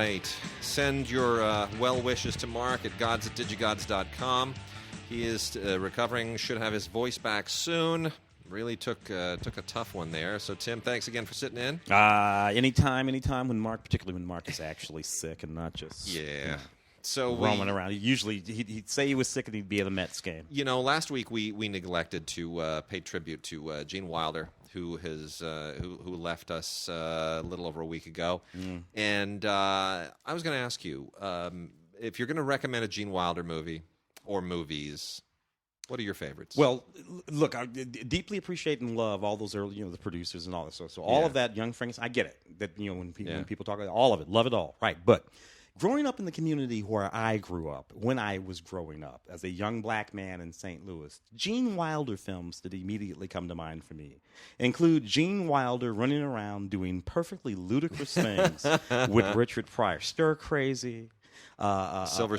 right. Send your well wishes to Mark at gods@digigods.com. He is recovering, should have his voice back soon. Really took a tough one there. So, Tim, thanks again for sitting in. Anytime particularly when Mark is actually sick and not just so roaming around. He'd say he was sick and he'd be at a Mets game. You know, last week we neglected to pay tribute to Gene Wilder, who left us a little over a week ago. And I was going to ask you, if you're going to recommend a Gene Wilder movie or movies, what are your favorites? Well, look, I deeply appreciate and love all those early, the producers and all this. So all of that, Young Frankenstein, I get it. That when people talk about all of it, love it all, right? But growing up in the community where I grew up, when I was growing up as a young black man in St. Louis, Gene Wilder films that immediately come to mind for me include Gene Wilder running around doing perfectly ludicrous things with Richard Pryor, Stir Crazy, Silver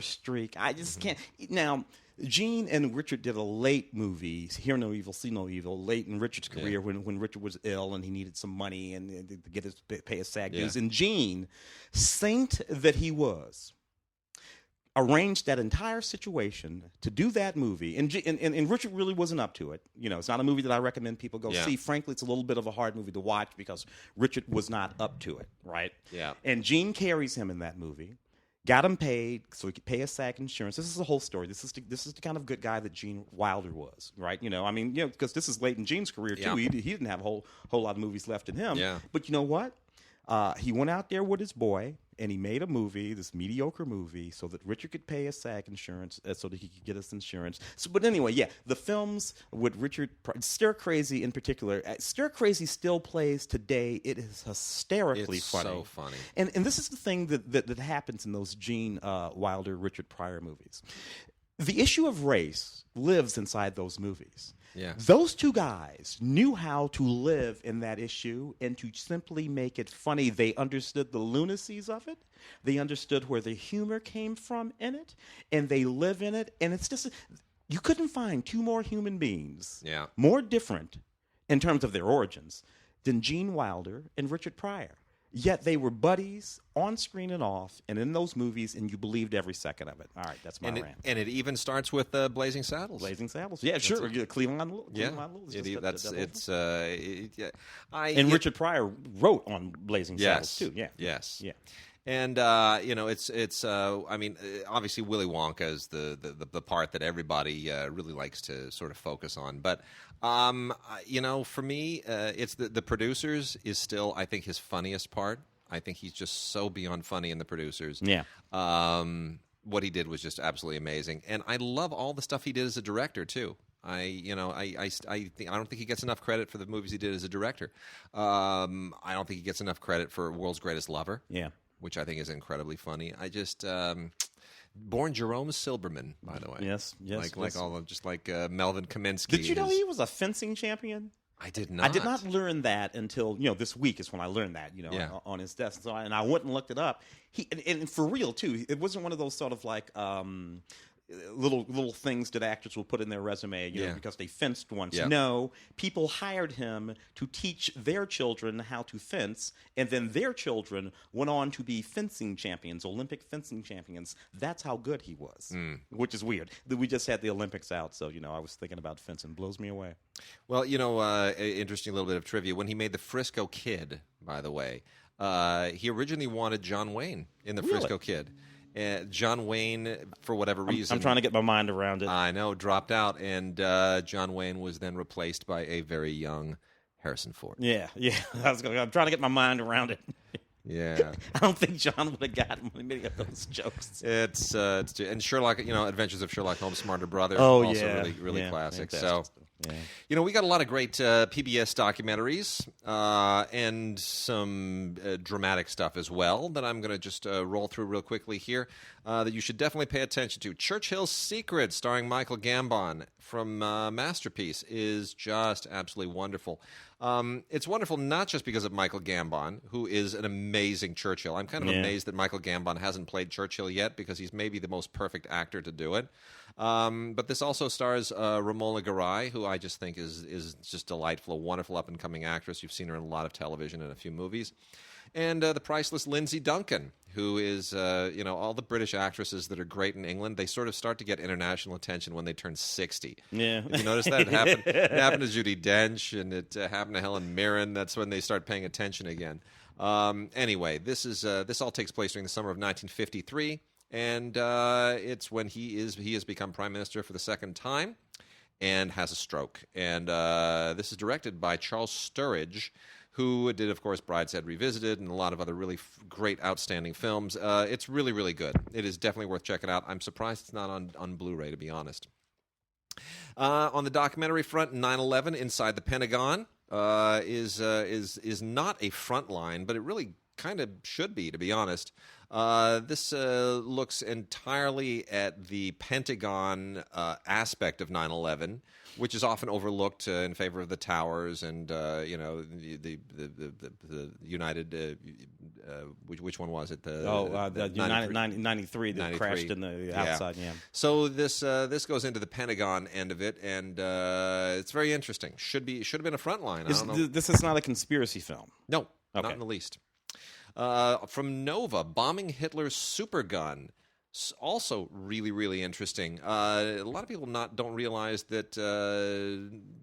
Streak. I just can't now. Gene and Richard did a late movie, Hear No Evil, See No Evil, late in Richard's career when Richard was ill and he needed some money and to get pay his SAG dues. And Gene, saint that he was, arranged that entire situation to do that movie. And Richard really wasn't up to it. It's not a movie that I recommend people go see. Frankly, it's a little bit of a hard movie to watch because Richard was not up to it, right? Yeah. And Gene carries him in that movie. Got him paid so he could pay his SAG insurance. This is the whole story. This is the kind of good guy that Gene Wilder was, right? Because this is late in Gene's career too. Yeah. He didn't have a whole lot of movies left in him. Yeah. But you know what? He went out there with his boy and he made a movie, this mediocre movie, so that Richard could pay his SAG insurance, so that he could get his insurance. But anyway, the films with Richard, Stir Crazy in particular, Stir Crazy still plays today. It is hysterically funny. It's so funny. And this is the thing that happens in those Gene Wilder, Richard Pryor movies. The issue of race lives inside those movies. Yeah. Those two guys knew how to live in that issue and to simply make it funny. They understood the lunacies of it. They understood where the humor came from in it, and they live in it. And it's just, you couldn't find two more human beings, more different in terms of their origins, than Gene Wilder and Richard Pryor. Yet they were buddies on screen and off, and in those movies, and you believed every second of it. All right, that's my rant. And it even starts with Blazing Saddles. Blazing Saddles, yeah, sure. Cleveland Lewis. And Richard Pryor wrote on Blazing Saddles too. Yeah. Yes. Yeah. And obviously Willy Wonka is the part that everybody really likes to sort of focus on. But for me, it's the producers is still, I think, his funniest part. I think he's just so beyond funny in the producers. Yeah. What he did was just absolutely amazing, and I love all the stuff he did as a director too. I don't think he gets enough credit for the movies he did as a director. I don't think he gets enough credit for World's Greatest Lover. Yeah. Which I think is incredibly funny. I just born Jerome Silberman, by the way. Yes. Like Melvin Kaminsky. Did you know he was a fencing champion? I did not. I did not learn that until this week is when I learned that on his desk. So and I went and looked it up. And for real too. It wasn't one of those sort of like little things that actors will put in their resume, because they fenced once. Yeah. No, people hired him to teach their children how to fence, and then their children went on to be fencing champions, Olympic fencing champions. That's how good he was, which is weird. We just had the Olympics out, so I was thinking about fencing. Blows me away. Well, interesting little bit of trivia. When he made the Frisco Kid, by the way, he originally wanted John Wayne in the Frisco Kid. John Wayne, for whatever reason... I'm trying to get my mind around it. I know, dropped out, and John Wayne was then replaced by a very young Harrison Ford. Yeah. I'm trying to get my mind around it. Yeah. I don't think John would have gotten many of those jokes. It's and Sherlock, Adventures of Sherlock Holmes' Smarter Brother, also really classic. Fantastic. So, we got a lot of great PBS documentaries and some dramatic stuff as well that I'm going to just roll through real quickly here that you should definitely pay attention to. Churchills Secret, starring Michael Gambon from Masterpiece, is just absolutely wonderful. It's wonderful not just because of Michael Gambon, who is an amazing Churchill. I'm kind of amazed that Michael Gambon hasn't played Churchill yet, because he's maybe the most perfect actor to do it. But this also stars Romola Garai, who I just think is just delightful, a wonderful up-and-coming actress. You've seen her in a lot of television and a few movies. and the priceless Lindsay Duncan, who is, all the British actresses that are great in England, they sort of start to get international attention when they turn 60. Yeah. Did you notice that? It happened to Judi Dench, and it happened to Helen Mirren. That's when they start paying attention again. Anyway, this all takes place during the summer of 1953, and it's when he has become Prime Minister for the second time and has a stroke. And this is directed by Charles Sturridge, who did, of course, Brideshead Revisited and a lot of other really great, outstanding films. It's really, really good. It is definitely worth checking out. I'm surprised it's not on Blu-ray, to be honest. On the documentary front, 9/11 Inside the Pentagon is not a Frontline, but it really kind of should be, to be honest. This looks entirely at the Pentagon aspect of 9/11, which is often overlooked in favor of the towers and the United. Which one was it? The United 93 that 93. crashed in the outside. Yeah. So this goes into the Pentagon end of it, and it's very interesting. Should have been a Frontline. I don't know. This is not a conspiracy film. No, Okay. not in the least. From Nova, Bombing Hitler's Supergun. Also really, really interesting. A lot of people don't realize that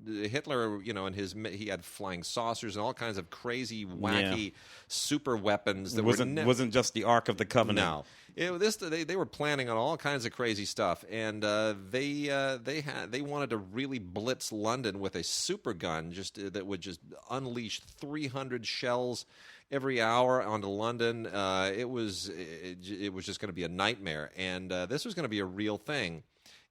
Hitler, he had flying saucers and all kinds of crazy, wacky super weapons that wasn't just the Ark of the Covenant. No. They were planning on all kinds of crazy stuff, and they wanted to really blitz London with a super gun that would just unleash 300 shells every hour onto London. It was just going to be a nightmare, and this was going to be a real thing.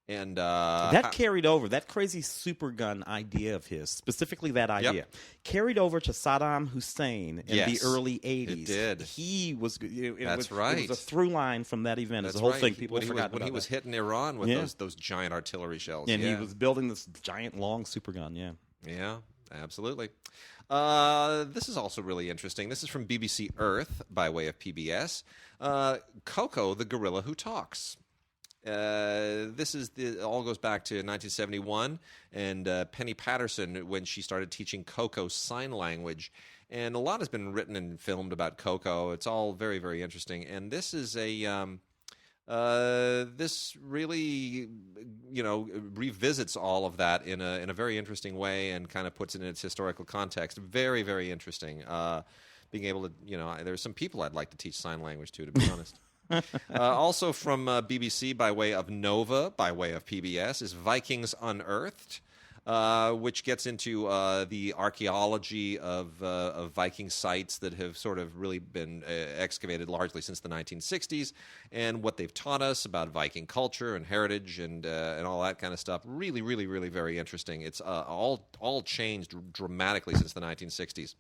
And that carried over. That crazy super gun idea of his, specifically that idea, carried over to Saddam Hussein in the early 80s. It did. He was. That's right. It was a through line from that event. That's the whole thing. People forgot about when he was hitting Iran with those giant artillery shells. And he was building this giant, long super gun. Yeah. Yeah, absolutely. This is also really interesting. This is from BBC Earth by way of PBS. Koko, the gorilla who talks. All goes back to 1971 and Penny Patterson when she started teaching Koko sign language. And a lot has been written and filmed about Koko. It's all very, very interesting. And this is this really, revisits all of that in a very interesting way and kind of puts it in its historical context. Very, very interesting. Being able to, there's some people I'd like to teach sign language to be honest. Also from BBC by way of Nova, by way of PBS, is Vikings Unearthed, which gets into the archaeology of Viking sites that have sort of really been excavated largely since the 1960s, and what they've taught us about Viking culture and heritage and all that kind of stuff. Really, really, really very interesting. It's all changed dramatically since the 1960s.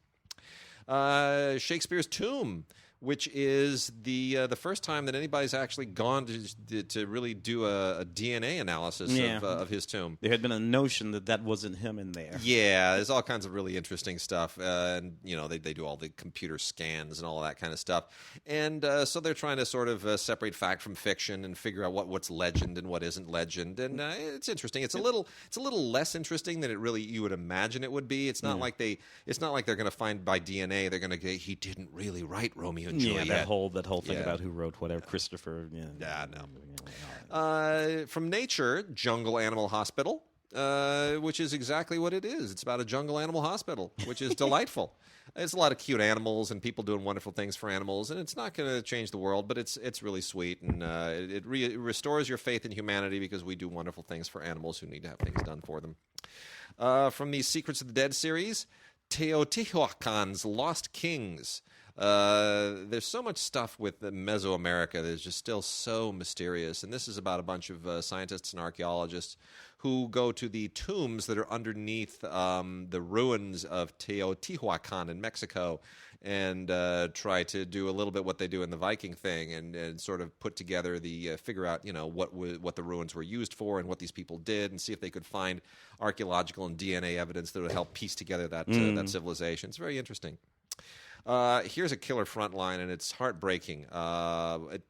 Shakespeare's Tomb, which is the first time that anybody's actually gone to really do a DNA analysis of his tomb. There had been a notion that wasn't him in there. Yeah, there's all kinds of really interesting stuff, and they do all the computer scans and all that kind of stuff, and so they're trying to sort of separate fact from fiction and figure out what's legend and what isn't legend, and it's interesting. It's a little less interesting than you would imagine it would be. It's not like they're going to find by DNA they're going to go, he didn't really write Romeo and Juliet. That whole thing about who wrote whatever, Christopher. No. From Nature, Jungle Animal Hospital, which is exactly what it is. It's about a jungle animal hospital, which is delightful. It's a lot of cute animals and people doing wonderful things for animals, and it's not going to change the world, but it's really sweet, and it restores your faith in humanity because we do wonderful things for animals who need to have things done for them. From the Secrets of the Dead series, Teotihuacan's Lost Kings. There's so much stuff with Mesoamerica that is just still so mysterious, and this is about a bunch of scientists and archaeologists who go to the tombs that are underneath the ruins of Teotihuacan in Mexico and try to do a little bit what they do in the Viking thing and sort of put together figure out what the ruins were used for and what these people did, and see if they could find archaeological and DNA evidence that would help piece together that civilization. It's very interesting. Here's a killer Frontline, and it's heartbreaking.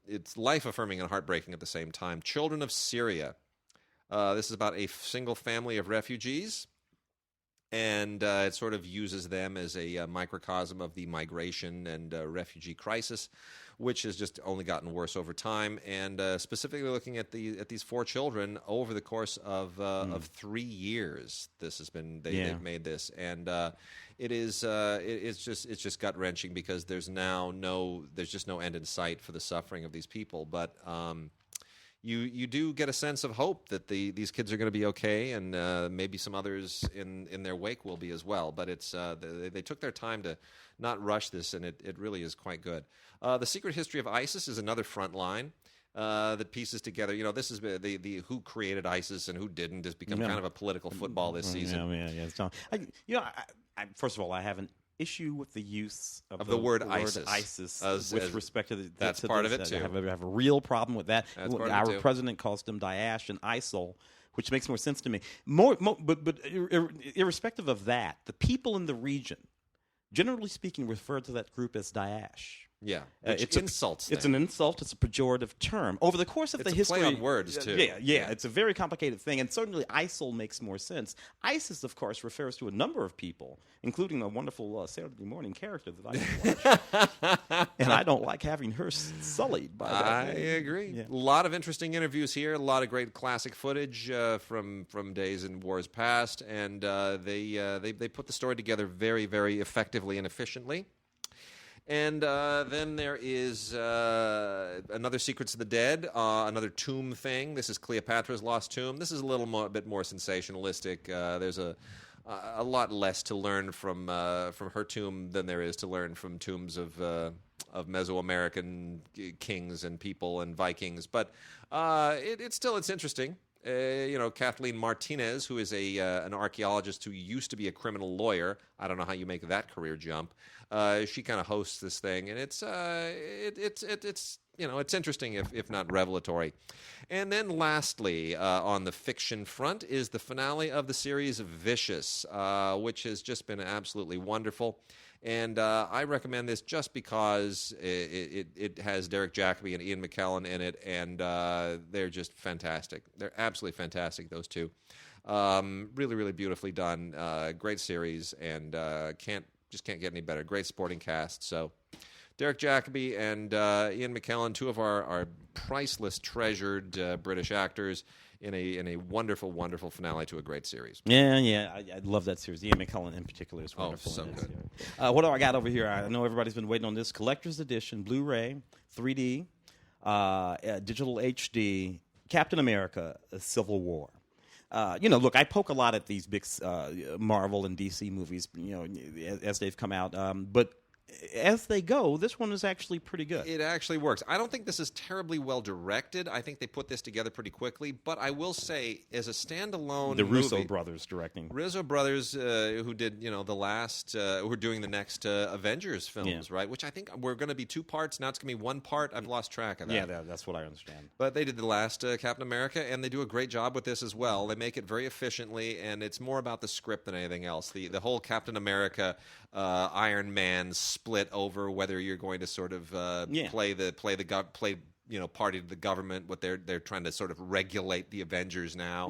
It's life-affirming and heartbreaking at the same time. Children of Syria. This is about a single family of refugees, And it sort of uses them as a microcosm of the migration and refugee crisis, which has just only gotten worse over time. And specifically looking at these 4 children over the course of 3 years, this has been they've made this, and it's just gut wrenching because there's just no end in sight for the suffering of these people, but. You do get a sense of hope that these kids are going to be okay, and maybe some others in their wake will be as well. But it's they took their time to not rush this, and it really is quite good. The Secret History of ISIS is another Frontline that pieces together. This is the who created ISIS and who didn't has become kind of a political football this season. First of all, I haven't issue with the use of the word ISIS with respect to that's part of it too. I have a real problem with that. Our president calls them Daesh and ISIL, which makes more sense to me. But irrespective of that, the people in the region, generally speaking, refer to that group as Daesh. Yeah, it's insults. It's an insult. It's a pejorative term. Over the course of the history, play on words too. Yeah, it's a very complicated thing, and certainly ISIL makes more sense. ISIS, of course, refers to a number of people, including a wonderful Saturday morning character that I watch, and I don't like having her sullied by that. I agree. Yeah. A lot of interesting interviews here. A lot of great classic footage from days and wars past, and they put the story together very, very effectively and efficiently. And then there is another Secrets of the Dead, another tomb thing. This is Cleopatra's Lost Tomb. This is a bit more sensationalistic. There's a lot less to learn from her tomb than there is to learn from tombs of Mesoamerican kings and people and Vikings. But it's interesting. Kathleen Martinez, who is an archaeologist who used to be a criminal lawyer. I don't know how you make that career jump. She kind of hosts this thing, and it's interesting if not revelatory. And then lastly, on the fiction front, is the finale of the series Vicious, which has just been absolutely wonderful. And I recommend this just because it has Derek Jacobi and Ian McKellen in it, and they're just fantastic. They're absolutely fantastic, those two. Really, really beautifully done. Great series, and can't get any better. Great supporting cast. So Derek Jacobi and Ian McKellen, two of our priceless, treasured British actors, in a wonderful, wonderful finale to a great series. Yeah, I love that series. Ian McKellen in particular is wonderful. Oh, so good. What do I got over here? I know everybody's been waiting on this. Collector's Edition, Blu-ray, 3D, digital HD, Captain America, Civil War. Look, I poke a lot at these big Marvel and DC movies, as they've come out. But as they go, this one is actually pretty good. It actually works. I don't think this is terribly well directed. I think they put this together pretty quickly. But I will say, as a standalone the Russo movie, brothers directing. Russo brothers, who did the last, who are doing the next Avengers films, right? Which I think we're going to be 2 parts. Now it's going to be 1 part. I've lost track of that. Yeah, that's what I understand. But they did the last Captain America, and they do a great job with this as well. They make it very efficiently, and it's more about the script than anything else. The whole Captain America, Iron Man split over whether you're going to sort of play party to the government. What they're trying to sort of regulate the Avengers now.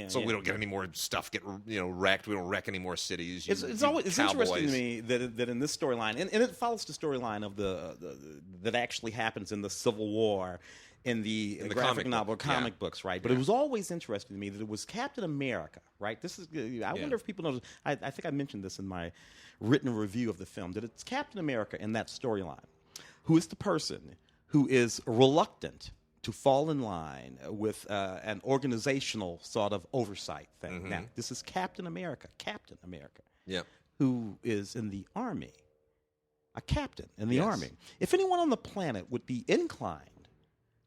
So we don't get any more stuff wrecked. We don't wreck any more cities. It's interesting to me that in this storyline, and it follows the storyline of that actually happens in the Civil War. In the graphic novel, comic books, right? But it was always interesting to me that it was Captain America, right? This is. I wonder if people know. I think I mentioned this in my written review of the film, that it's Captain America in that storyline who is the person who is reluctant to fall in line with an organizational sort of oversight thing. Mm-hmm. Now, this is Captain America, who is in the Army, a captain in the Army. If anyone on the planet would be inclined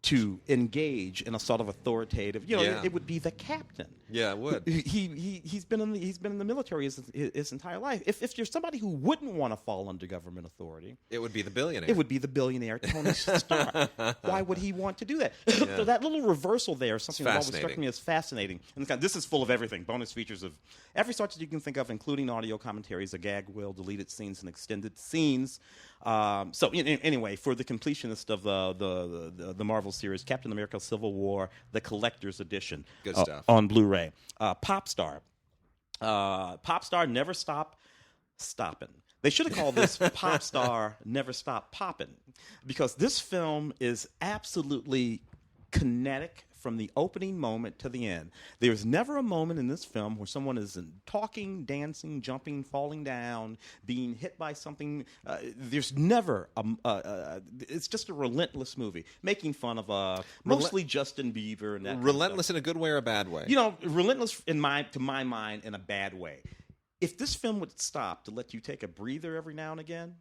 to engage in a sort of authoritative, it would be the captain. Yeah, it would. He's been in the military his entire life. If you're somebody who wouldn't want to fall under government authority, it would be the billionaire. It would be the billionaire Tony Stark. Why would he want to do that? So that little reversal there is something that always struck me as fascinating. And this is full of everything. Bonus features of every sort that you can think of, including audio commentaries, a gag reel, deleted scenes, and extended scenes. Anyway, for the completionist of the Marvel series, Captain America: Civil War, the Collector's Edition, good stuff on Blu-ray. Popstar, Popstar Never Stop Stoppin'. They should have called this Popstar Never Stop Poppin', because this film is absolutely kinetic from the opening moment to the end. There's never a moment in this film where someone is talking, dancing, jumping, falling down, being hit by something. There's never it's just a relentless movie, making fun of mostly Justin Bieber and that. Relentless in a good way or a bad way? Relentless to my mind in a bad way. If this film would stop to let you take a breather every now and again,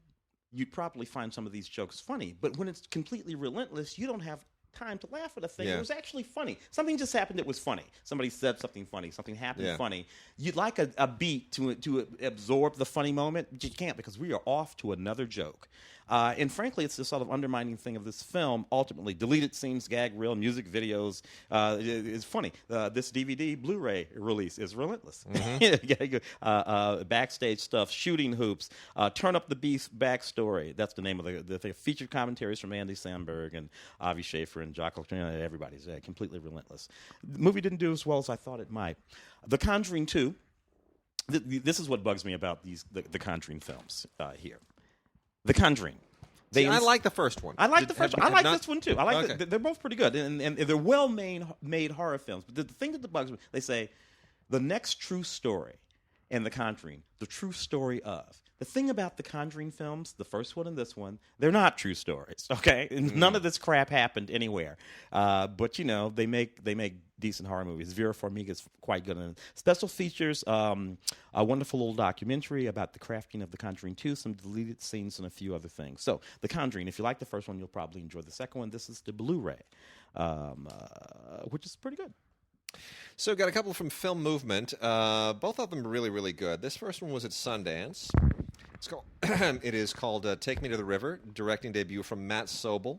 you'd probably find some of these jokes funny. But when it's completely relentless, you don't have time to laugh at a thing. Yeah. It was actually funny. Something just happened that was funny. Somebody said something funny. Something happened funny. You'd like a beat to absorb the funny moment, but you can't, because we are off to another joke. And frankly, it's the sort of undermining thing of this film. Ultimately, deleted scenes, gag reel, music videos is funny. This DVD Blu-ray release is relentless. Mm-hmm. Backstage stuff, shooting hoops, Turn Up the Beast backstory. That's the name of the thing. Featured commentaries from Andy Samberg and Avi Schaefer and Jekyll. Everybody's completely relentless. The movie didn't do as well as I thought it might. The Conjuring 2. This is what bugs me about the Conjuring films here. The Conjuring. I like the first one. I like the first one. I like this one too. I like. They're both pretty good, and they're well-made horror films. But the thing that bugs me, they say, the next true story in The Conjuring, the true story of. The thing about the Conjuring films, the first one and this one, they're not true stories. Okay, none of this crap happened anywhere. But they make decent horror movies. Vera Farmiga's quite good in it. Special features, a wonderful little documentary about the crafting of The Conjuring 2, some deleted scenes, and a few other things. So, The Conjuring, if you like the first one, you'll probably enjoy the second one. This is the Blu-ray, which is pretty good. So, got a couple from Film Movement. Both of them really, really good. This first one was at Sundance. It is called Take Me to the River, directing debut from Matt Sobel.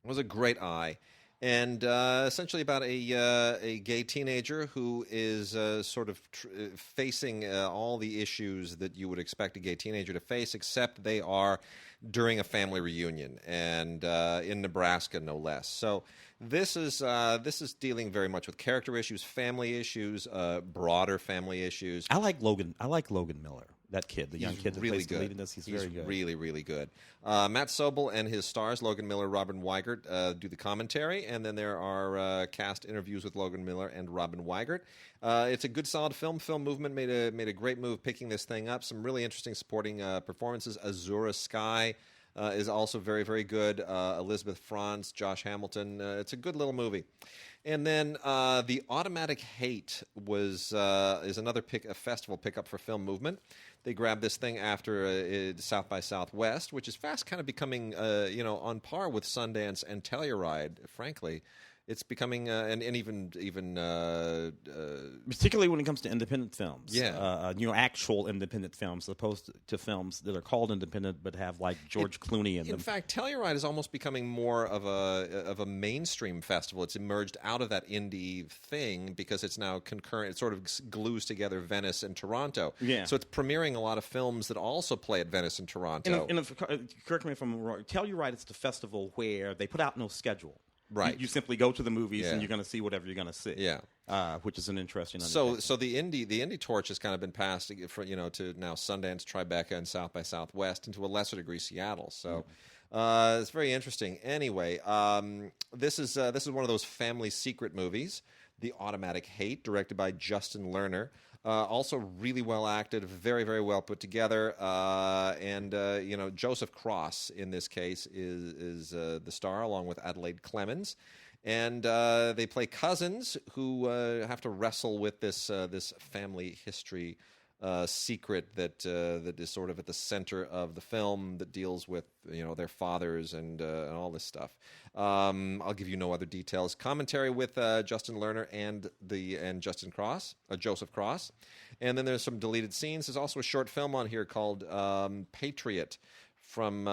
It was a great eye. And essentially about a gay teenager who is sort of facing all the issues that you would expect a gay teenager to face, except they are during a family reunion, and in Nebraska, no less. So this is dealing very much with character issues, family issues, broader family issues. I like Logan Miller. That kid, the young kid that plays the lead in this, he's very good. Really, really good. Matt Sobel and his stars, Logan Miller, Robin Weigert, do the commentary, and then there are cast interviews with Logan Miller and Robin Weigert. It's a good, solid film. Film Movement made a great move picking this thing up. Some really interesting supporting performances. Azura Sky is also very, very good. Elizabeth Franz, Josh Hamilton. It's a good little movie. And then The Automatic Hate is another a festival pickup for Film Movement. They grabbed this thing after South by Southwest, which is fast kind of becoming on par with Sundance and Telluride, frankly. It's becoming and even particularly when it comes to independent films. Yeah, actual independent films, as opposed to films that are called independent but have like George Clooney in them. In fact, Telluride is almost becoming more of a mainstream festival. It's emerged out of that indie thing because it's now concurrent. It sort of glues together Venice and Toronto. Yeah, so it's premiering a lot of films that also play at Venice and Toronto. Correct me if I'm wrong. Telluride, it's the festival where they put out no schedule. Right, you simply go to the movies and you're going to see whatever you're going to see. Yeah, which is an interesting. So the indie torch has kind of been passed to now Sundance, Tribeca, and South by Southwest, and to a lesser degree Seattle. So it's very interesting. Anyway, this is one of those family secret movies, The Automatic Hate, directed by Justin Lerner. Also really well acted, very, very well put together, and Joseph Cross in this case is the star along with Adelaide Clemens, and they play cousins who have to wrestle with this family history secret that is sort of at the center of the film, that deals with their fathers and all this stuff. I'll give you no other details. Commentary with Justin Lerner and Justin Cross, Joseph Cross, and then there's some deleted scenes. There's also a short film on here called Patriot from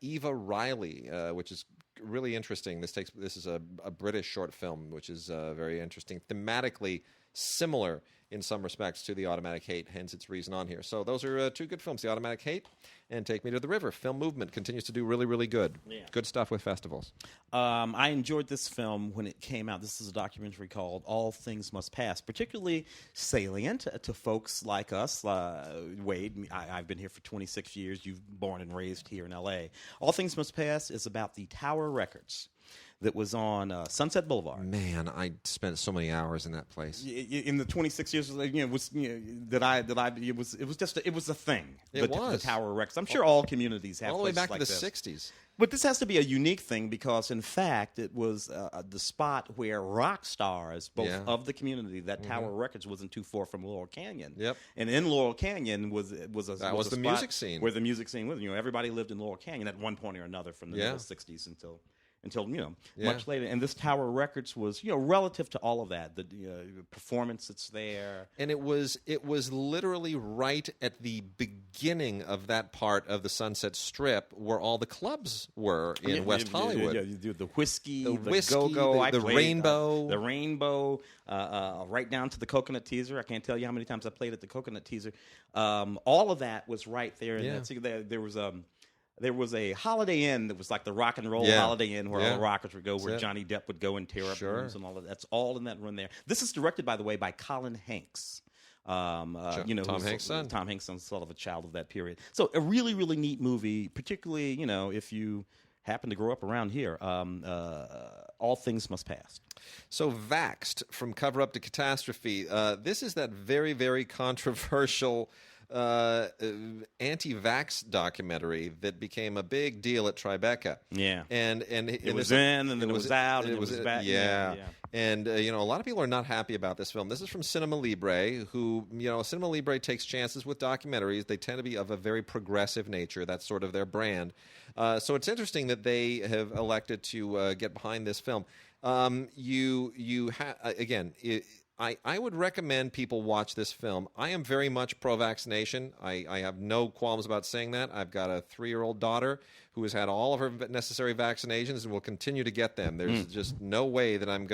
Eva Riley, which is really interesting. This is a British short film, which is very interesting. Thematically, similar in some respects to The Automatic Hate, hence its reason on here. So those are two good films, The Automatic Hate and Take Me to the River. Film Movement continues to do really, really good. Yeah. Good stuff with festivals. I enjoyed this film when it came out. This is a documentary called All Things Must Pass, particularly salient to folks like us. Wade, I've been here for 26 years. You've born and raised here in L.A. All Things Must Pass is about the Tower Records that was on Sunset Boulevard. Man, I spent so many hours in that place. In the 26 years, it was it was a thing. The Tower Records. I'm sure all communities have all the way back like to the this. 60s. But this has to be a unique thing because, in fact, it was the spot where rock stars, both of the community, that Tower Records wasn't too far from Laurel Canyon. Yep. And in Laurel Canyon was the spot music scene. Where the music scene was. Everybody lived in Laurel Canyon at one point or another from the middle 60s until much later. And this Tower Records was relative to all of that, the performance that's there. And it was literally right at the beginning of that part of the Sunset Strip where all the clubs were in West Hollywood. The whiskey, the whiskey, go-go, the rainbow. The rainbow, right down to the Coconut Teaser. I can't tell you how many times I played at the Coconut Teaser. All of that was right there. There was a Holiday Inn that was like the rock and roll Holiday Inn where all the rockers would go, where Johnny Depp would go and tear up rooms and all of that. That's all in that run there. This is directed, by the way, by Colin Hanks. Tom Hanks' son. Tom Hanks' son, sort of a child of that period. So a really, really neat movie, particularly, if you happen to grow up around here. All Things Must Pass. So Vaxxed, from Cover Up to Catastrophe. This is that very, very controversial anti-vax documentary that became a big deal at Tribeca. Yeah, and it was in, and then it was out, and it was back. Yeah. And a lot of people are not happy about this film. This is from Cinema Libre, who Cinema Libre takes chances with documentaries. They tend to be of a very progressive nature. That's sort of their brand. So it's interesting that they have elected to get behind this film. I would recommend people watch this film. I am very much pro-vaccination. I have no qualms about saying that. I've got a 3-year-old daughter who has had all of her necessary vaccinations and will continue to get them. There's just no way that I'm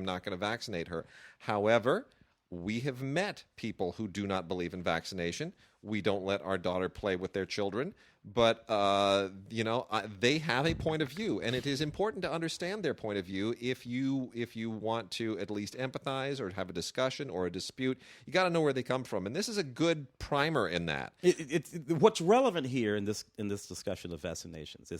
not gonna vaccinate her. However, we have met people who do not believe in vaccination. We don't let our daughter play with their children, but they have a point of view, and it is important to understand their point of view if you want to at least empathize or have a discussion or a dispute. You got to know where they come from, and this is a good primer in that. What's relevant here in this discussion of vaccinations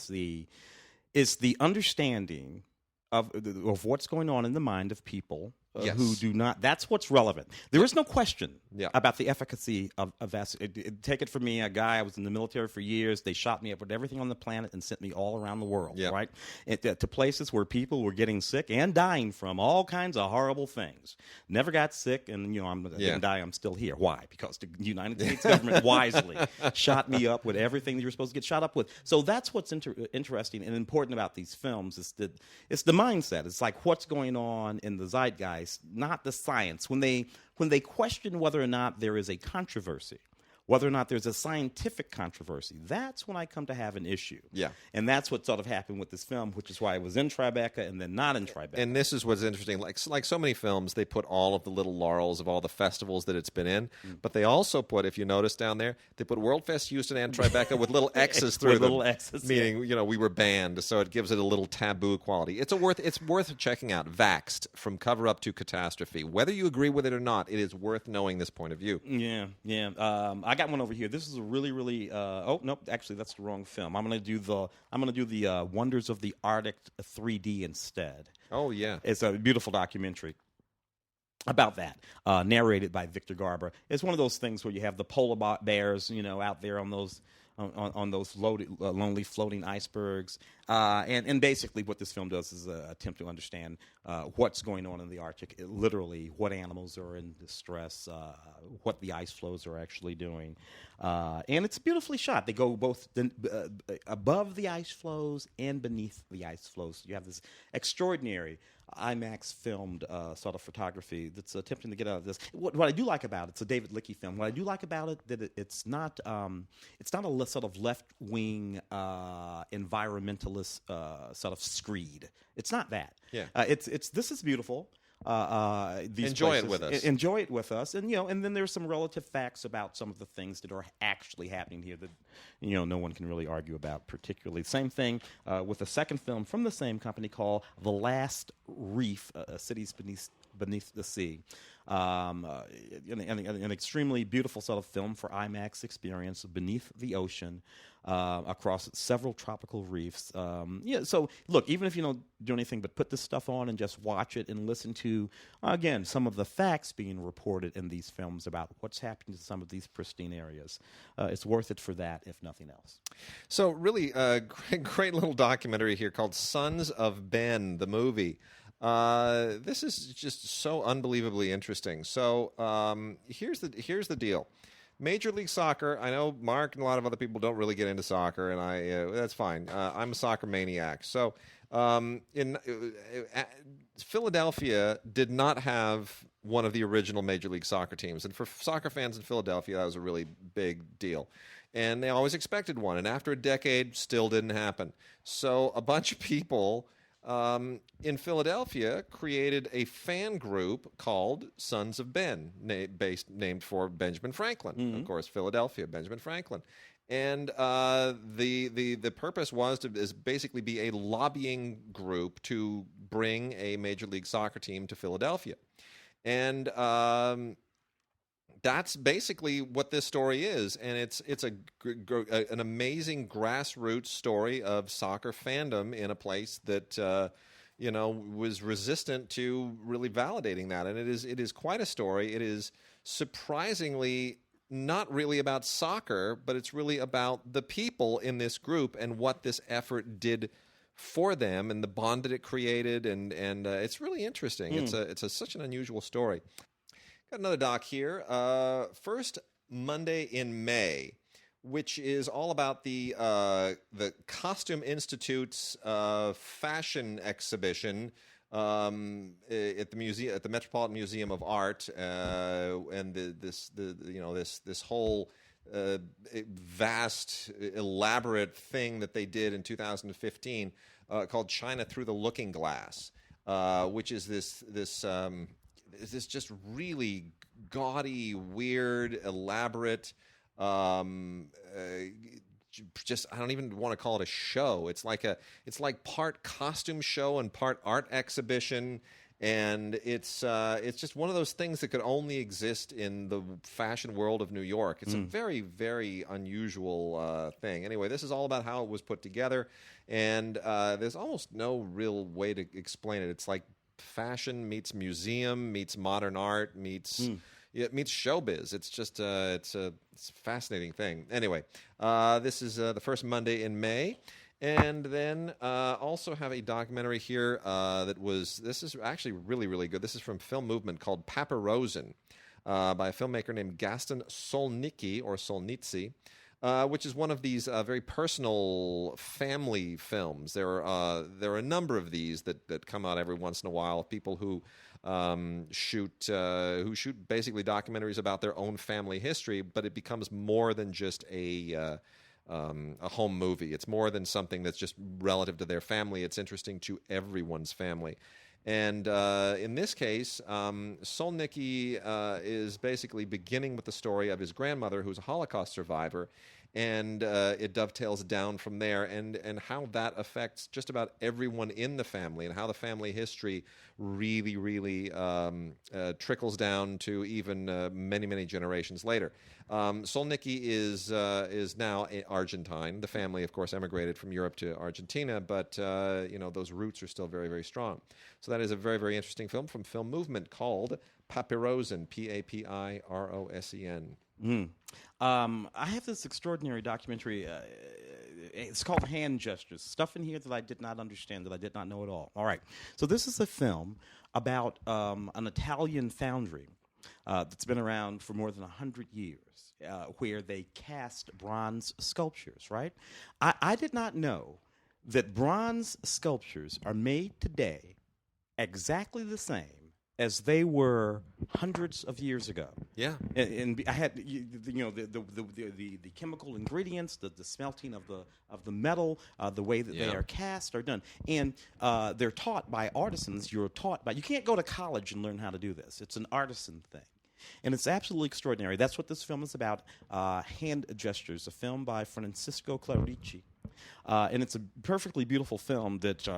is the understanding of what's going on in the mind of people who do not. That's what's relevant. There is no question about the efficacy of vaccination. Take it from me, a guy, I was in the military for years. They shot me up with everything on the planet and sent me all around the world, right? To places where people were getting sick and dying from all kinds of horrible things. Never got sick, and I didn't die. I'm still here. Why? Because the United States government wisely shot me up with everything that you're supposed to get shot up with. So that's what's interesting and important about these films is that it's the mindset. It's like what's going on in the zeitgeist, not the science. When they question whether or not there is a controversy, whether or not there's a scientific controversy, that's when I come to have an issue. Yeah. And that's what sort of happened with this film, which is why it was in Tribeca and then not in Tribeca. And this is what's interesting. Like so many films, they put all of the little laurels of all the festivals that it's been in, but they also put, if you notice down there, they put World Fest Houston and Tribeca with little X's through them. Little X's, meaning, we were banned, so it gives it a little taboo quality. It's worth checking out. Vaxxed, from Cover Up to Catastrophe. Whether you agree with it or not, it is worth knowing this point of view. Yeah. I got one over here. This is a really, really. Oh no, actually, that's the wrong film. I'm gonna do the Wonders of the Arctic 3D instead. Oh yeah, it's a beautiful documentary about that, narrated by Victor Garber. It's one of those things where you have the polar bears, out there on those lonely floating icebergs, and basically what this film does is attempt to understand what's going on in the Arctic, literally what animals are in distress, what the ice floes are actually doing, and it's beautifully shot. They go both above the ice floes and beneath the ice floes. You have this extraordinary IMAX filmed sort of photography that's attempting to get out of this. What I do like about it, it's a David Lickey film. What I do like about it that it's not a sort of left wing environmentalist sort of screed. It's not that. Yeah. This is beautiful. these Enjoy it places. with us. Enjoy it with us, and and then there's some relative facts about some of the things that are actually happening here that no one can really argue about. Particularly, same thing with a second film from the same company called The Last Reef, Cities Beneath the Sea. An extremely beautiful sort of film for IMAX experience beneath the ocean, across several tropical reefs. So look, even if you don't do anything but put this stuff on and just watch it and listen to, again, some of the facts being reported in these films about what's happening to some of these pristine areas, it's worth it for that, if nothing else. So really, great little documentary here called Sons of Ben, the movie. This is just so unbelievably interesting. So here's the deal. Major League Soccer, I know Mark and a lot of other people don't really get into soccer, and that's fine. I'm a soccer maniac. So in Philadelphia did not have one of the original Major League Soccer teams. And for soccer fans in Philadelphia, that was a really big deal. And they always expected one. And after a decade, still didn't happen. So a bunch of people in Philadelphia created a fan group called Sons of Ben, named for Benjamin Franklin, of course, Philadelphia, Benjamin Franklin. And the purpose was to basically be a lobbying group to bring a Major League Soccer team to Philadelphia. And that's basically what this story is, and it's an amazing grassroots story of soccer fandom in a place that was resistant to really validating that, and it is quite a story. It is surprisingly not really about soccer, but it's really about the people in this group and what this effort did for them and the bond that it created, and it's really interesting. It's such an unusual story. Got another doc here. First Monday in May, which is all about the Costume Institute's fashion exhibition at the museum, at the Metropolitan Museum of Art, and this whole vast, elaborate thing that they did in 2015 called China Through the Looking Glass, which is this just really gaudy, weird, elaborate, just I don't even want to call it a show. It's like part costume show and part art exhibition, and it's just one of those things that could only exist in the fashion world of New York. It's a very, very unusual thing. Anyway, this is all about how it was put together, and there's almost no real way to explain it. It's like fashion meets museum meets modern art meets showbiz. It's just it's a fascinating thing. Anyway, this is the first Monday in May, and then also have a documentary here this is actually really, really good. This is from Film Movement called Paparosen, by a filmmaker named Gaston Solnicki or Solnitsi. Which is one of these very personal family films. There are a number of these that come out every once in a while. People who shoot basically documentaries about their own family history, but it becomes more than just a home movie. It's more than something that's just relative to their family. It's interesting to everyone's family. And in this case, Solnicki is basically beginning with the story of his grandmother, who's a Holocaust survivor, and it dovetails down from there, and how that affects just about everyone in the family, and how the family history really, really trickles down to even many, many generations later. Solnicki is now Argentine. The family, of course, emigrated from Europe to Argentina, but those roots are still very, very strong. So that is a very, very interesting film from Film Movement called Papirosen, Papirosen. I have this extraordinary documentary. It's called Hand Gestures. Stuff in here that I did not understand, that I did not know at all. All right. So this is a film about an Italian foundry that's been around for more than 100 years, where they cast bronze sculptures, right? I did not know that bronze sculptures are made today exactly the same as they were hundreds of years ago. Yeah. And I had the chemical ingredients, the smelting of the metal, the way that they are cast are done, and they're taught by artisans. You can't go to college and learn how to do this. It's an artisan thing. And it's absolutely extraordinary. That's what this film is about. Hand Gestures, a film by Francisco Clarici. And it's a perfectly beautiful film that,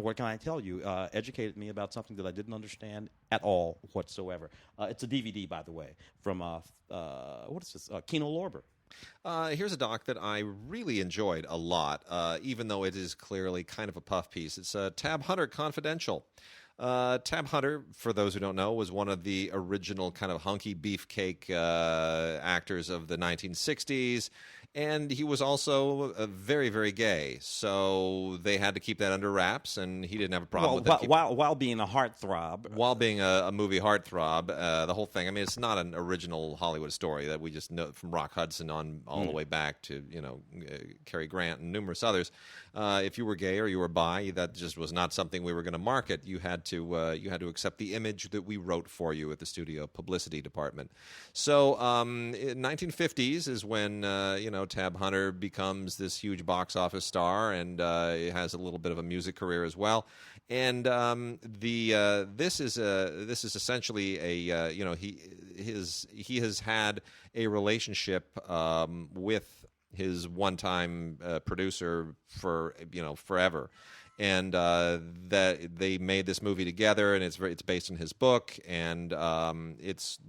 what can I tell you, educated me about something that I didn't understand at all whatsoever. It's a DVD, by the way, from, what is this, Kino Lorber. Here's a doc that I really enjoyed a lot, even though it is clearly kind of a puff piece. It's Tab Hunter Confidential. Tab Hunter, for those who don't know, was one of the original kind of hunky beefcake actors of the 1960s. And he was also very, very gay, so they had to keep that under wraps, and he didn't have a problem with it. While being a heartthrob. While being a movie heartthrob, the whole thing, I mean, it's not an original Hollywood story that we just know from Rock Hudson on all the way back to, Cary Grant and numerous others. If you were gay or you were bi, that just was not something we were going to market. You had to accept the image that we wrote for you at the studio publicity department. So in 1950s is when, Tab Hunter becomes this huge box office star, and has a little bit of a music career as well. And this is essentially a he has had a relationship with his one-time producer for forever. And that they made this movie together, and it's based on his book, and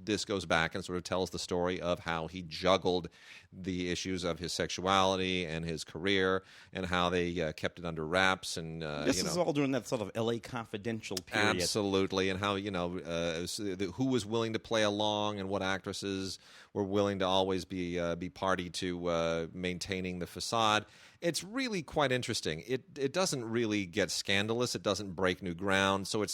this goes back and sort of tells the story of how he juggled the issues of his sexuality and his career, and how they kept it under wraps. And this is all during that sort of L.A. Confidential period. Absolutely, and how who was willing to play along, and what actresses were willing to always be party to maintaining the facade. It's really quite interesting. It doesn't really get scandalous. It doesn't break new ground. So it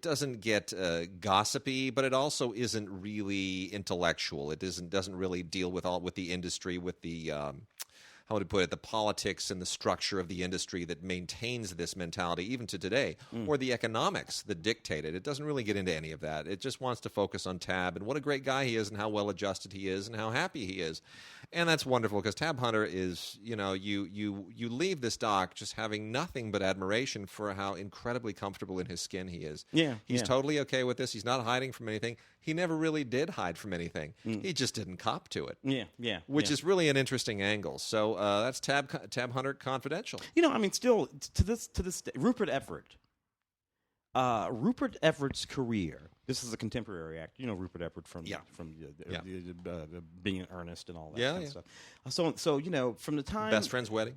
doesn't get gossipy, but it also isn't really intellectual. It doesn't really deal with the industry, with the how would I put it, the politics and the structure of the industry that maintains this mentality even to today, or the economics that dictate it. It doesn't really get into any of that. It just wants to focus on Tab and what a great guy he is, and how well adjusted he is, and how happy he is. And that's wonderful, because Tab Hunter is, you leave this doc just having nothing but admiration for how incredibly comfortable in his skin he is. Yeah, He's totally okay with this. He's not hiding from anything. He never really did hide from anything. He just didn't cop to it. Which is really an interesting angle. So that's Tab Hunter Confidential. Still to this day, Rupert Everett. Rupert Everett's career. This is a contemporary actor. Rupert Everett from Being in Earnest and all that kind of stuff. So from the time Best Friend's Wedding,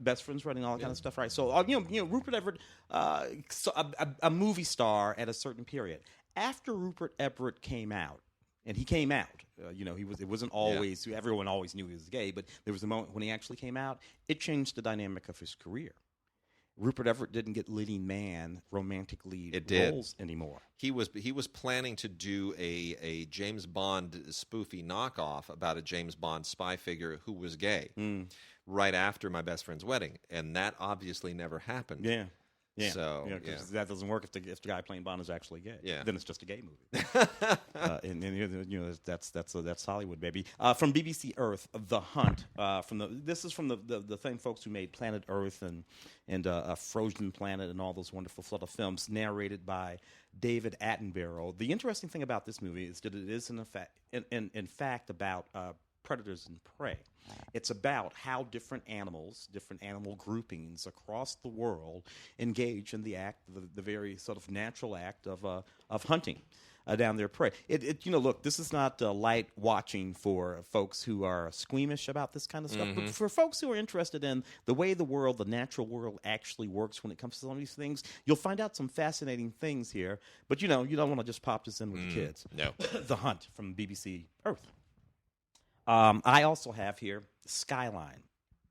all that kind of stuff, right? So Rupert Everett, a movie star at a certain period. After Rupert Everett came out, and he came out, it wasn't always everyone always knew he was gay, but there was a moment when he actually came out. It changed the dynamic of his career. Rupert Everett didn't get leading man romantic lead roles anymore. He was planning to do a James Bond spoofy knockoff about a James Bond spy figure who was gay right after My Best Friend's Wedding, and that obviously never happened. Yeah. So that doesn't work if the guy playing Bond is actually gay. Yeah. Then it's just a gay movie. That's Hollywood, baby. From BBC Earth, The Hunt. This is from the same folks who made Planet Earth and Frozen Planet and all those wonderful sort of films, narrated by David Attenborough. The interesting thing about this movie is that it is in fact about predators and prey. It's about how different animal groupings across the world engage in the act, the very sort of natural act of hunting down their prey. Look, this is not light watching for folks who are squeamish about this kind of stuff, but for folks who are interested in the way the natural world actually works when it comes to some of these things, you'll find out some fascinating things here. But you don't want to just pop this in with the kids. No. The Hunt from BBC Earth. I also have here Skyline.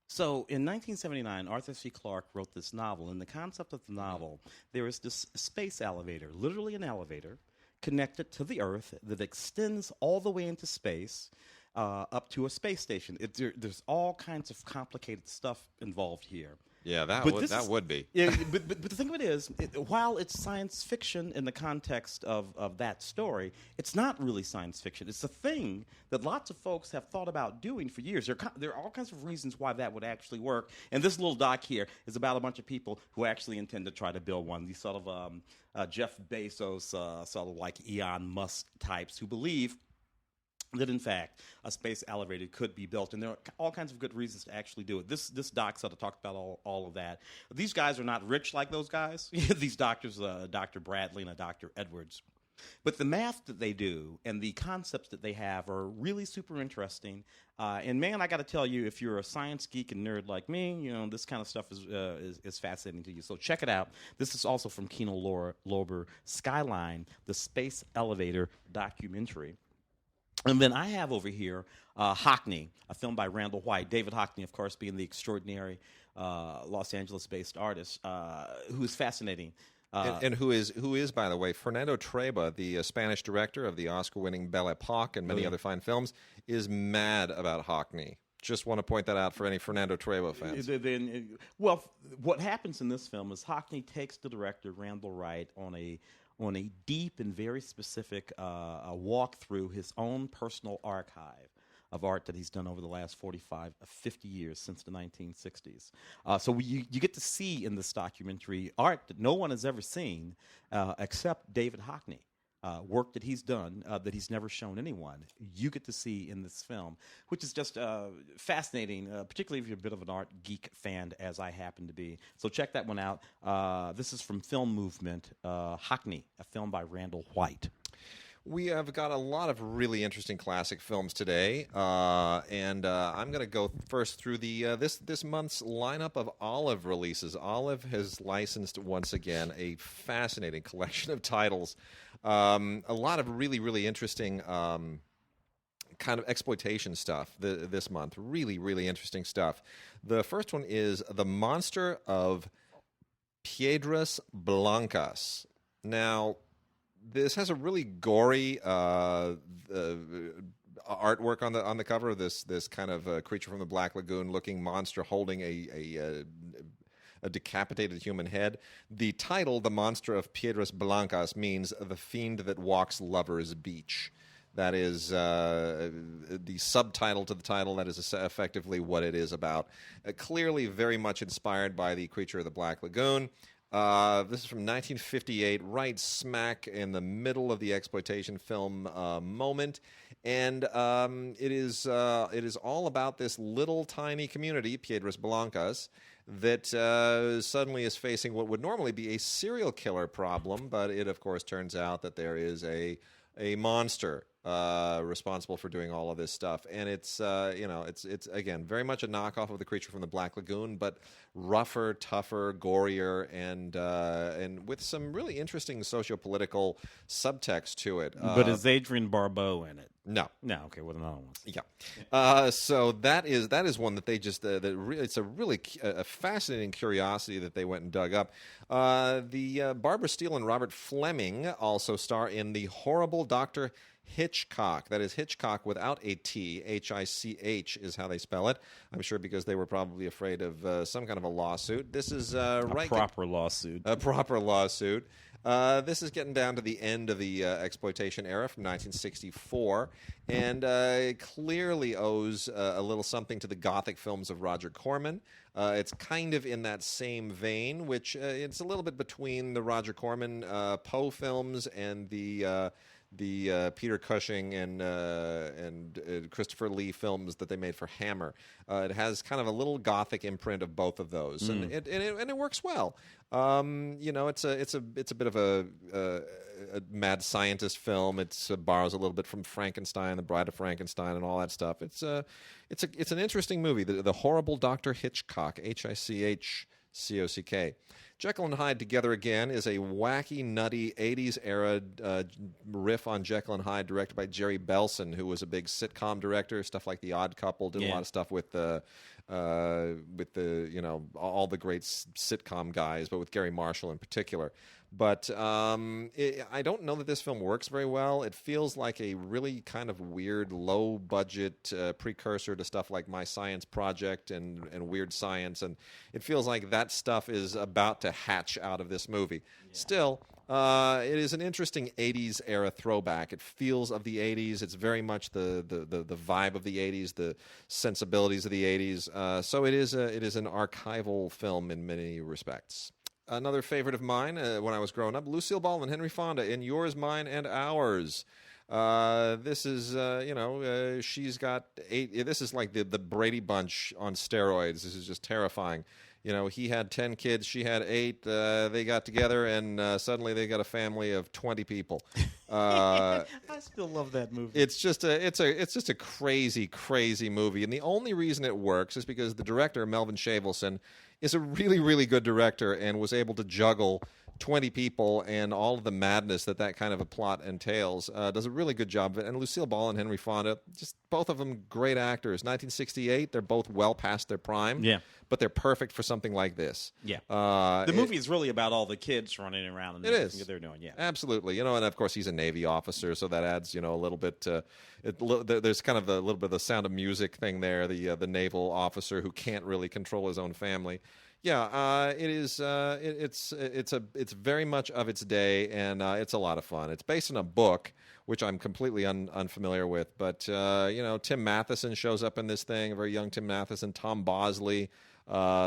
So in 1979, Arthur C. Clarke wrote this novel. And the concept of the novel, there is this space elevator, literally an elevator, connected to the Earth that extends all the way into space up to a space station. There's all kinds of complicated stuff involved here. Yeah, that would be. Yeah, but the thing of it is, while it's science fiction in the context of that story, it's not really science fiction. It's a thing that lots of folks have thought about doing for years. There are all kinds of reasons why that would actually work. And this little doc here is about a bunch of people who actually intend to try to build one. These sort of Jeff Bezos, sort of like Elon Musk types who believe that, in fact, a space elevator could be built. And there are all kinds of good reasons to actually do it. This doc sort of talked about all of that. These guys are not rich like those guys. These doctors, Dr. Bradley and Dr. Edwards. But the math that they do and the concepts that they have are really super interesting. And, man, I got to tell you, if you're a science geek and nerd like me, this kind of stuff is fascinating to you. So check it out. This is also from Kino Lorber, Skyline, the Space Elevator documentary. And then I have over here Hockney, a film by Randall White. David Hockney, of course, being the extraordinary Los Angeles-based artist who is fascinating. And who is, by the way, Fernando Trueba, the Spanish director of the Oscar-winning Belle Epoque and many other fine films, is mad about Hockney. Just want to point that out for any Fernando Trueba fans. Well, what happens in this film is Hockney takes the director, Randall White, on a deep and very specific walk through his own personal archive of art that he's done over the last 50 years since the 1960s. So you get to see in this documentary art that no one has ever seen except David Hockney. Work that he's done that he's never shown anyone, you get to see in this film, which is just fascinating, particularly if you're a bit of an art geek fan, as I happen to be. So check that one out. This is from Film Movement, Hockney, a film by Randall White. We have got a lot of really interesting classic films today, and I'm going to go first through the this month's lineup of Olive releases. Olive has licensed, once again, a fascinating collection of titles. A lot of really, really interesting kind of exploitation stuff this month. Really, really interesting stuff. The first one is The Monster of Piedras Blancas. Now, this has a really gory artwork on the cover of this kind of creature from the Black Lagoon looking monster holding a decapitated human head. The title, The Monster of Piedras Blancas, means the fiend that walks Lover's Beach. That is the subtitle to the title. That is effectively what it is about. Clearly very much inspired by the creature of the Black Lagoon. This is from 1958, right smack in the middle of the exploitation film moment, and it is all about this little tiny community, Piedras Blancas, that suddenly is facing what would normally be a serial killer problem, but it of course turns out that there is a monster responsible for doing all of this stuff, and it's again very much a knockoff of the creature from the Black Lagoon, but rougher, tougher, gorier, and with some really interesting socio-political subtext to it. But is Adrienne Barbeau in it? No. Okay. Well, another one. Yeah. So that is one that they just it's a really fascinating curiosity that they went and dug up. The Barbara Steele and Robert Fleming also star in The Horrible Dr. Hichcock. That is Hitchcock without a T. H-I-C-H is how they spell it. I'm sure because they were probably afraid of some kind of a lawsuit. This is a proper lawsuit. A proper lawsuit. This is getting down to the end of the exploitation era from 1964, and clearly owes a little something to the Gothic films of Roger Corman. It's kind of in that same vein, which it's a little bit between the Roger Corman Poe films and the Peter Cushing and Christopher Lee films that they made for Hammer. It has kind of a little Gothic imprint of both of those, and it works well. It's a bit of a mad scientist film. It borrows a little bit from Frankenstein, The Bride of Frankenstein, and all that stuff. It's an interesting movie. The Horrible Dr. Hitchcock, Hichcock. Jekyll and Hyde Together Again is a wacky, nutty 80s era riff on Jekyll and Hyde, directed by Jerry Belson, who was a big sitcom director, stuff like The Odd Couple, did a lot of stuff with the all the great sitcom guys, but with Gary Marshall in particular. But I don't know that this film works very well. It feels like a really kind of weird, low-budget precursor to stuff like My Science Project and Weird Science, and it feels like that stuff is about to hatch out of this movie. Yeah. Still, it is an interesting 80s era throwback. It feels of the 80s. It's very much the vibe of the 80s, the sensibilities of the 80s. So it is an archival film in many respects. Another favorite of mine when I was growing up, Lucille Ball and Henry Fonda in Yours, Mine, and Ours. This is, she's got 8. This is like the Brady Bunch on steroids. This is just terrifying. He had 10 kids, she had 8. They got together, and suddenly they got a family of 20 people. I still love that movie. It's just a crazy, crazy movie, and the only reason it works is because the director, Melvin Shavelson, is a really, really good director and was able to juggle 20 people and all of the madness that kind of a plot entails. Does a really good job of it. And Lucille Ball and Henry Fonda, just both of them great actors. 1968, they're both well past their prime. Yeah. But they're perfect for something like this. Yeah. The movie is really about all the kids running around and everything that they're doing. Yeah. Absolutely. And of course he's a Navy officer, so that adds, a little bit. There's kind of a little bit of the Sound of Music thing there. The naval officer who can't really control his own family. Yeah, it is. It's very much of its day, and it's a lot of fun. It's based on a book, which I'm completely unfamiliar with. But Tim Matheson shows up in this thing. A very young Tim Matheson, Tom Bosley,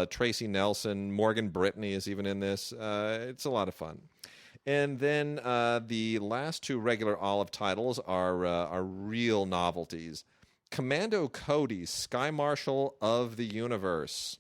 Tracy Nelson, Morgan Brittany is even in this. It's a lot of fun. And then the last 2 regular Olive titles are real novelties. Commando Cody, Sky Marshal of the Universe.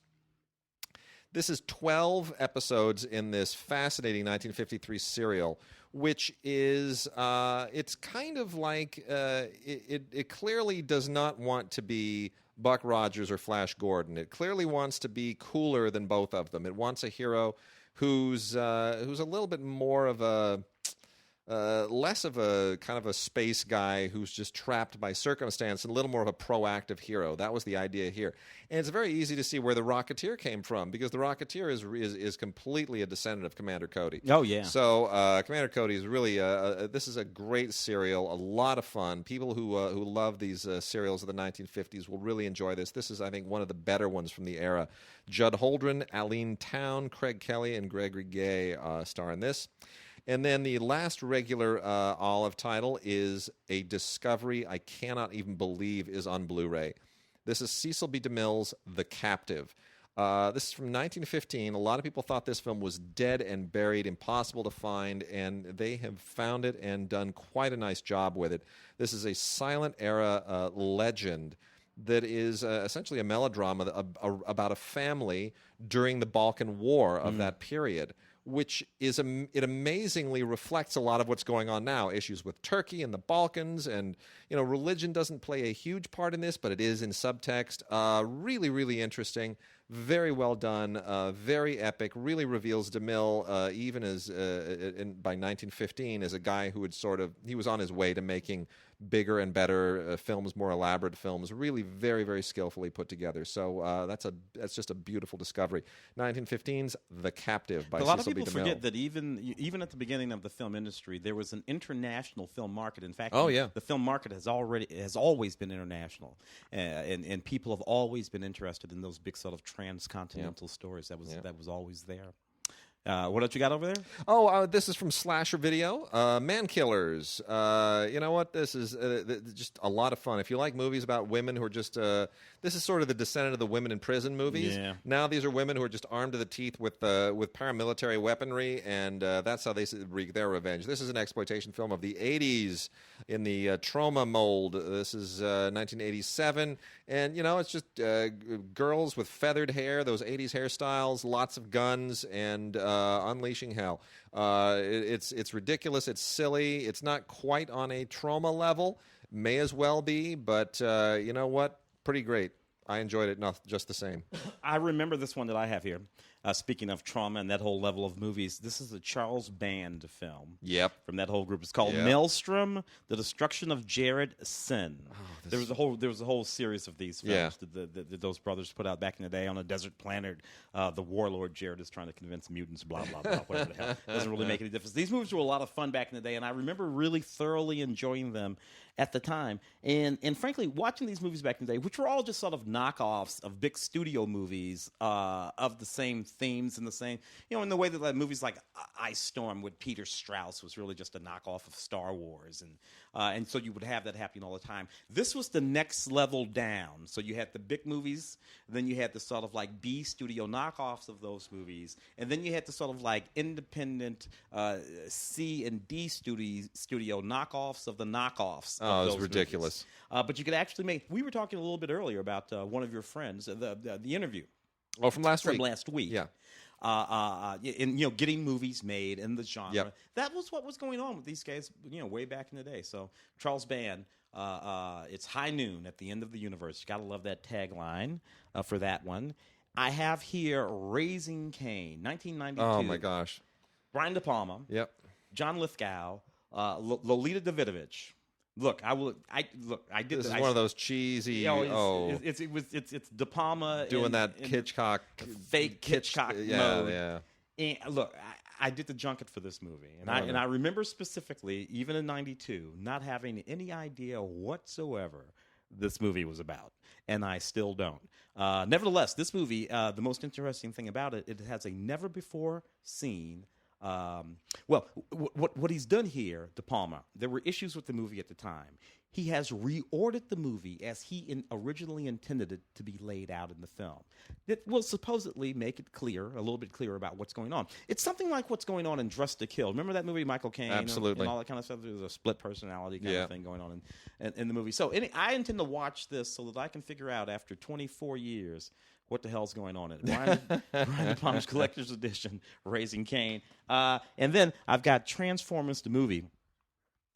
This is 12 episodes in this fascinating 1953 serial, which is, it's kind of like, it clearly does not want to be Buck Rogers or Flash Gordon. It clearly wants to be cooler than both of them. It wants a hero who's a little bit more of a... less of a kind of a space guy who's just trapped by circumstance and a little more of a proactive hero. That was the idea here. And it's very easy to see where the Rocketeer came from, because the Rocketeer is completely a descendant of Commander Cody. Oh, yeah. So Commander Cody is really, this is a great serial, a lot of fun. People who love these serials of the 1950s will really enjoy this. This is, I think, one of the better ones from the era. Judd Holdren, Aline Town, Craig Kelly, and Gregory Gay star in this. And then the last regular Olive title is a discovery I cannot even believe is on Blu-ray. This is Cecil B. DeMille's The Captive. This is from 1915. A lot of people thought this film was dead and buried, impossible to find, and they have found it and done quite a nice job with it. This is a silent era legend that is essentially a melodrama about a family during the Balkan War of that period, which is it amazingly reflects a lot of what's going on now. Issues with Turkey and the Balkans, and religion doesn't play a huge part in this, but it is in subtext. Really, really interesting. Very well done. Very epic. Really reveals DeMille, even as by 1915, as a guy who he was on his way to making bigger and better films, more elaborate films. Really, very, very skillfully put together. So that's just a beautiful discovery. 1915's The Captive by Cecil B. DeMille. A lot of people forget that even at the beginning of the film industry, there was an international film market. In fact, the film market has always been international, and people have always been interested in those big sort of transcontinental stories. That was always there. What else you got over there? Oh, this is from Slasher Video. Mankillers. You know what? This is just a lot of fun. If you like movies about women who are just... this is sort of the descendant of the women in prison movies. Yeah. Now these are women who are just armed to the teeth with paramilitary weaponry, and that's how they wreak their revenge. This is an exploitation film of the 80s in the trauma mold. This is 1987, and it's just girls with feathered hair, those 80s hairstyles, lots of guns, and unleashing hell. It's ridiculous. It's silly. It's not quite on a trauma level. May as well be, but you know what? Pretty great. I enjoyed it just the same. I remember this one that I have here. Speaking of trauma and that whole level of movies, this is a Charles Band film. Yep. From that whole group. It's called Maelstrom: The Destruction of Jared-Syn. There was a whole series of these films that those brothers put out back in the day on a desert planet. The warlord Jared is trying to convince mutants, blah, blah, blah, whatever the hell. Doesn't really make any difference. These movies were a lot of fun back in the day, and I remember really thoroughly enjoying them at the time. And frankly, watching these movies back in the day, which were all just sort of knockoffs of big studio movies of the same themes and the same, in the way that movies like Ice Storm with Peter Strauss was really just a knockoff of Star Wars. And so you would have that happening all the time. This was the next level down. So you had the big movies, then you had the sort of like B studio knockoffs of those movies, and then you had the sort of like independent C and D studio knockoffs of the knockoffs. Oh, it was ridiculous. But you could actually make. We were talking a little bit earlier about one of your friends, the interview. Oh, from last week. From last week. Yeah. And getting movies made in the genre. Yep. That was what was going on with these guys, way back in the day. So Charles Band, it's high noon at the end of the universe. You got to love that tagline for that one. I have here Raising Cain, 1992. Oh my gosh. Brian De Palma. Yep. John Lithgow, Lolita Davidovich. Look, I did. This is one of those cheesy. It's De Palma doing that Hitchcock, fake Hitchcock mode. Yeah. And look, I did the junket for this movie, and I remember specifically, even in '92, not having any idea whatsoever this movie was about, and I still don't. Nevertheless, this movie, the most interesting thing about it, it has a never before seen. What he's done here, De Palma, there were issues with the movie at the time. He has reordered the movie as he originally intended it to be laid out in the film. It will supposedly make it clear, a little bit clearer about what's going on. It's something like what's going on in Dressed to Kill. Remember that movie, Michael Caine? Absolutely. And all that kind of stuff? There's a split personality kind of thing going on in the movie. So I intend to watch this so that I can figure out after 24 years what the hell's going on in it. Brian De Palma's Collector's Edition, Raising Cain. And then I've got Transformers the movie.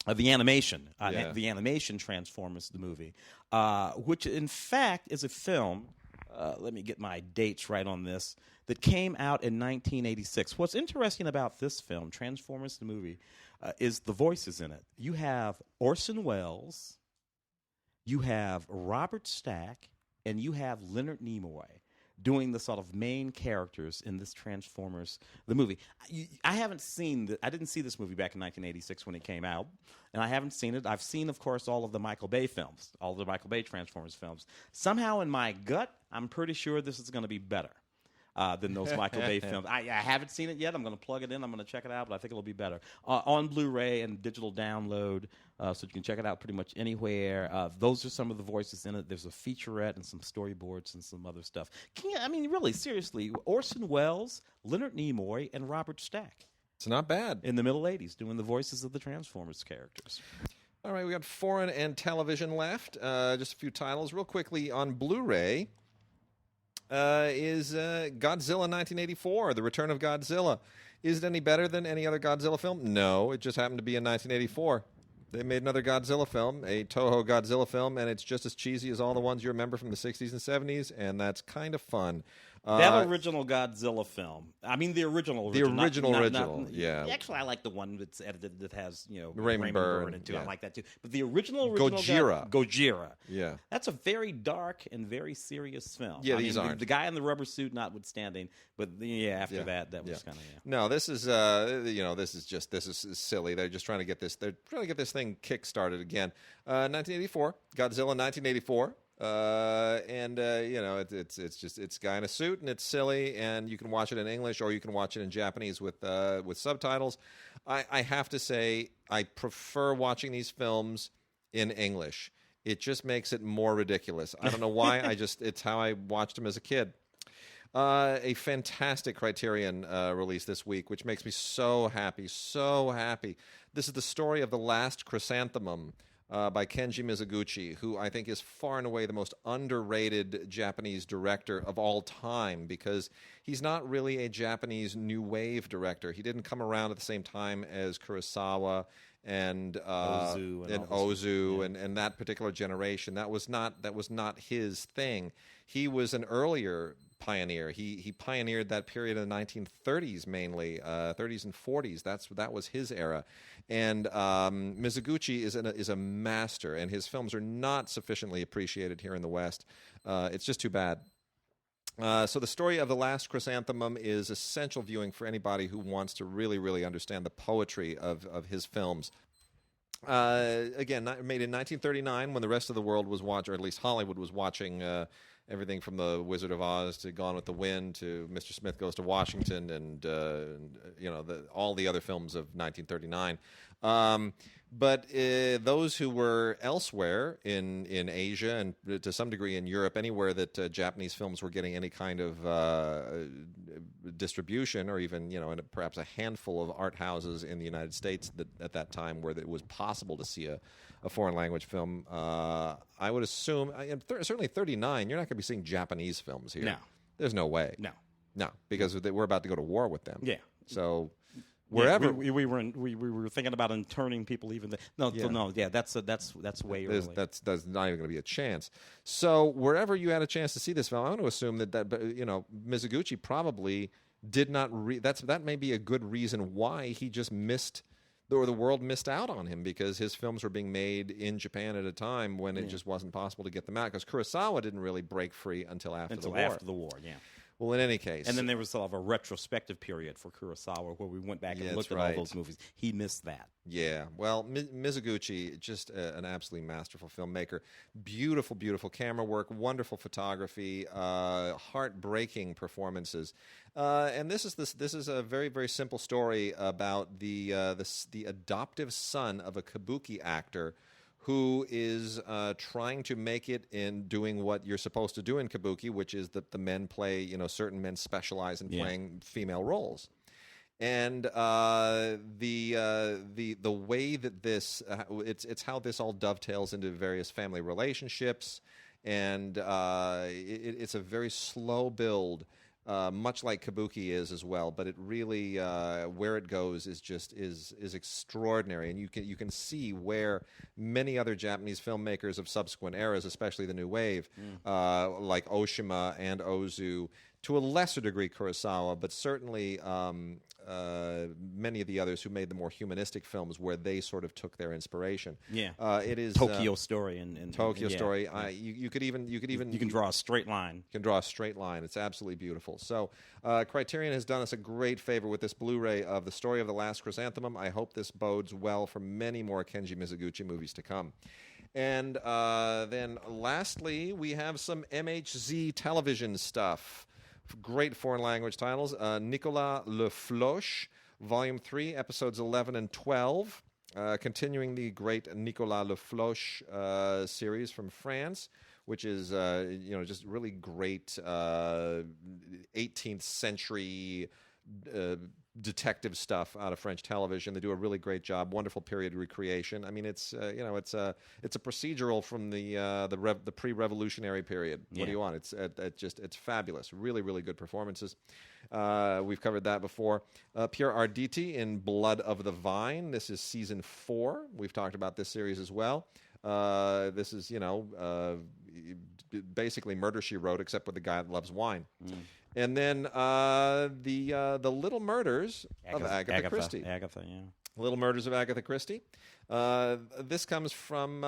The animation Transformers the movie, which in fact is a film, let me get my dates right on this, that came out in 1986. What's interesting about this film, Transformers the movie, is the voices in it. You have Orson Welles, you have Robert Stack, and you have Leonard Nimoy doing the sort of main characters in this Transformers, the movie. I didn't see this movie back in 1986 when it came out, and I haven't seen it. I've seen, of course, all of the Michael Bay films, all of the Michael Bay Transformers films. Somehow in my gut, I'm pretty sure this is going to be better than those Michael Bay films. I haven't seen it yet. I'm going to plug it in. I'm going to check it out, but I think it'll be better. On Blu-ray and digital download, so you can check it out pretty much anywhere. Those are some of the voices in it. There's a featurette and some storyboards and some other stuff. Really, seriously, Orson Welles, Leonard Nimoy, and Robert Stack. It's not bad. In the middle 80s, doing the voices of the Transformers characters. All right, we got foreign and television left. Just a few titles. Real quickly, on Blu-ray is Godzilla 1984, The Return of Godzilla. Is it any better than any other Godzilla film? No, it just happened to be in 1984. They made another Godzilla film, a Toho Godzilla film, and it's just as cheesy as all the ones you remember from the 60s and 70s, and that's kind of fun. That original Godzilla film. I mean, the original. The original, yeah. Actually, I like the one that's edited that has, Raymond Burr in it, too. Yeah. I like that, too. But the original Gojira. Yeah. That's a very dark and very serious film. Yeah, these aren't. The guy in the rubber suit notwithstanding, but after that was kind of, No, this is, this is silly. They're just trying to get this thing kick-started again. 1984, Godzilla 1984. It's a guy in a suit, and it's silly, and you can watch it in English or you can watch it in Japanese with subtitles. I have to say, I prefer watching these films in English. It just makes it more ridiculous. I don't know why. It's how I watched them as a kid. A fantastic Criterion release this week, which makes me so happy, so happy. This is the story of The Last Chrysanthemum. By Kenji Mizoguchi, who I think is far and away the most underrated Japanese director of all time, because he's not really a Japanese new wave director. He didn't come around at the same time as Kurosawa and Ozu and that particular generation. That was not his thing. He was an earlier pioneer. He pioneered that period in the 1930s mainly, 30s and 40s. That was his era. And Mizoguchi is a master, and his films are not sufficiently appreciated here in the West. It's just too bad. So the story of The Last Chrysanthemum is essential viewing for anybody who wants to really, really understand the poetry of his films. Again, made in 1939 when the rest of the world was watching, or at least Hollywood was watching everything from The Wizard of Oz to Gone with the Wind to Mr. Smith Goes to Washington and all the other films of 1939. But those who were elsewhere in Asia and to some degree in Europe, anywhere that Japanese films were getting any kind of distribution, or even perhaps a handful of art houses in the United States at that time where it was possible to see a foreign language film, I would assume, certainly 39, you're not going to be seeing Japanese films here. No. There's no way. No, because we're about to go to war with them. Yeah. So wherever we were thinking about interning people even. That's way early. That's not even going to be a chance. So wherever you had a chance to see this film, I'm going to assume that Mizoguchi probably did not. That may be a good reason why he just missed. Or the world missed out on him, because his films were being made in Japan at a time when it just wasn't possible to get them out. Because Kurosawa didn't really break free until after the war. After the war, yeah. Well, in any case. And then there was sort of a retrospective period for Kurosawa where we went back and looked at all those movies. He missed that. Yeah. Well, Mizoguchi, just an absolutely masterful filmmaker. Beautiful, beautiful camera work, wonderful photography, heartbreaking performances. And this is a very, very simple story about the adoptive son of a kabuki actor who is trying to make it in doing what you're supposed to do in kabuki, which is that the men play, certain men specialize in playing female roles. And the way that this it's how this all dovetails into various family relationships, and it's a very slow build. Much like kabuki is as well, but it really where it goes is extraordinary, and you can see where many other Japanese filmmakers of subsequent eras, especially the New Wave, like Oshima and Ozu, to a lesser degree Kurosawa, but certainly many of the others who made the more humanistic films, where they sort of took their inspiration. It is Tokyo Story and Tokyo Story. You can draw a straight line. You can draw a straight line. It's absolutely beautiful. So Criterion has done us a great favor with this Blu-ray of The Story of the Last Chrysanthemum. I hope this bodes well for many more Kenji Mizoguchi movies to come. And then lastly, we have some MHZ television stuff. Great foreign language titles. Nicolas Le Floch, Volume 3, Episodes 11 and 12. Continuing the great Nicolas Le Floch series from France, which is just really great 18th century detective stuff out of French television. They do a really great job. Wonderful period recreation. I mean, it's a procedural from the pre-revolutionary period. What do you want? It's fabulous. Really, really good performances. We've covered that before. Pierre Arditi in Blood of the Vine. This is season 4. We've talked about this series as well. This is basically Murder, She Wrote, except with the guy that loves wine. And then the Little Murders of Agatha Christie. Little Murders of Agatha Christie. This comes from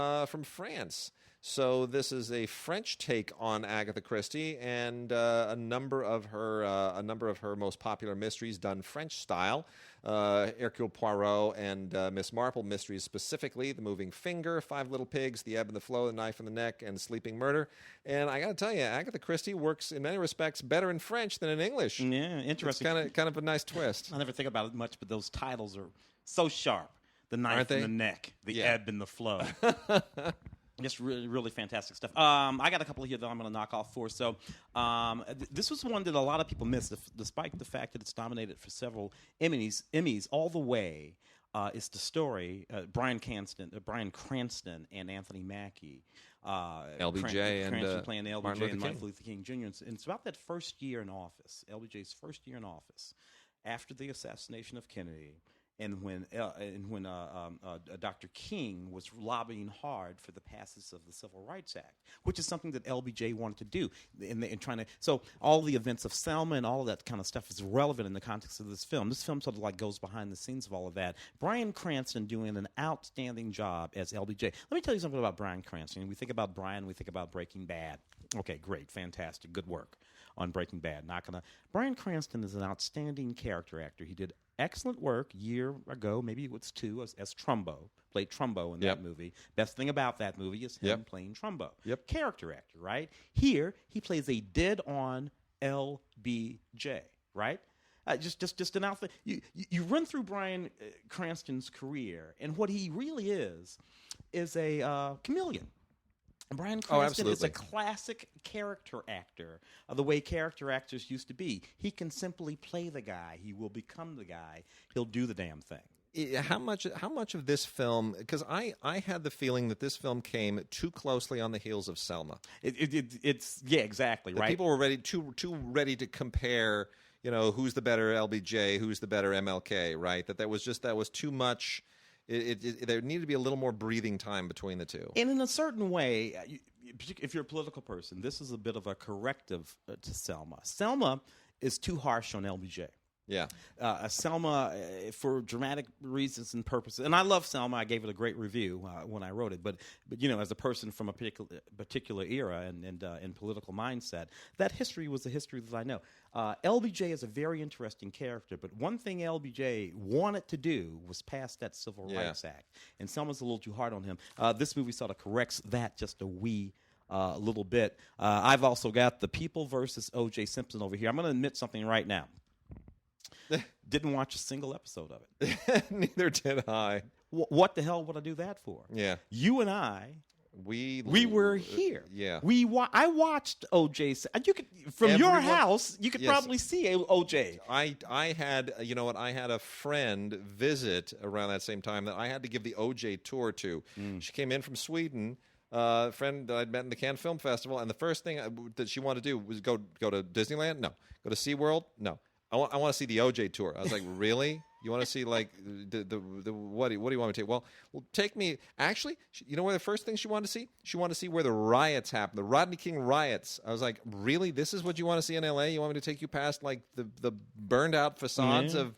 France. So this is a French take on Agatha Christie, and a number of her most popular mysteries done French style. Hercule Poirot and Miss Marple mysteries specifically, The Moving Finger, Five Little Pigs, The Ebb and the Flow, The Knife in the Neck, and Sleeping Murder. And I got to tell you, Agatha Christie works in many respects better in French than in English. Yeah, interesting. It's kind of a nice twist. I never think about it much, but those titles are so sharp. The Knife in the Neck, The Ebb and the Flow. Just really, really fantastic stuff. I got a couple here that I'm going to knock off for. So this was one that a lot of people missed, despite the fact that it's nominated for several Emmys all the way. It's the story, Bryan Cranston and Anthony Mackie. LBJ Cranston playing LBJ Martin and Martin Luther King Jr. And it's about that first year in office, LBJ's first year in office, after the assassination of Kennedy. And when Dr. King was lobbying hard for the passage of the Civil Rights Act, which is something that LBJ wanted to do, in trying to. So all the events of Selma and all of that kind of stuff is relevant in the context of this film. This film sort of like goes behind the scenes of all of that. Bryan Cranston doing an outstanding job as LBJ. Let me tell you something about Bryan Cranston. We think about Bryan, we think about Breaking Bad. Okay, great, fantastic, good work on Breaking Bad. Bryan Cranston is an outstanding character actor. He did excellent work year ago, maybe it was 2, as Trumbo. Played Trumbo in that movie. Best thing about that movie is him playing Trumbo. Character actor, right? Here, he plays a dead-on LBJ, right? Just an outfit. You run through Bryan Cranston's career, and what he really is a chameleon. And Bryan Cranston is a classic character actor, the way character actors used to be. He can simply play the guy. He will become the guy. He'll do the damn thing. How much of this film? Because I had the feeling that this film came too closely on the heels of Selma. It's exactly right. People were too ready to compare. Who's the better LBJ? Who's the better MLK? Right? That was too much. There needed to be a little more breathing time between the two. And in a certain way, if you're a political person, this is a bit of a corrective to Selma. Selma is too harsh on LBJ. Yeah. Selma, for dramatic reasons and purposes, and I love Selma. I gave it a great review when I wrote it. But as a person from a particular era and political mindset, that history was the history that I know. LBJ is a very interesting character, but one thing LBJ wanted to do was pass that Civil Rights Act, and Selma's a little too hard on him. This movie sort of corrects that just a wee little bit. I've also got The People versus O.J. Simpson over here. I'm going to admit something right now. Didn't watch a single episode of it. Neither did I. What the hell would I do that for? Yeah. You and I, we were here. Yeah. I watched O.J. You could from your house. You could probably see O.J. I had I had a friend visit around that same time that I had to give the O.J. tour to. She came in from Sweden. A friend that I'd met in the Cannes Film Festival, and the first thing that she wanted to do was go to Disneyland. No. Go to SeaWorld. No. I want to see the OJ tour. I was like, really? You want to see like the what do you want me to take? Well, take me. Actually, you know where the first thing she wanted to see? She wanted to see where the riots happened, the Rodney King riots. I was like, really? This is what you want to see in L.A.? You want me to take you past like the burned out facades of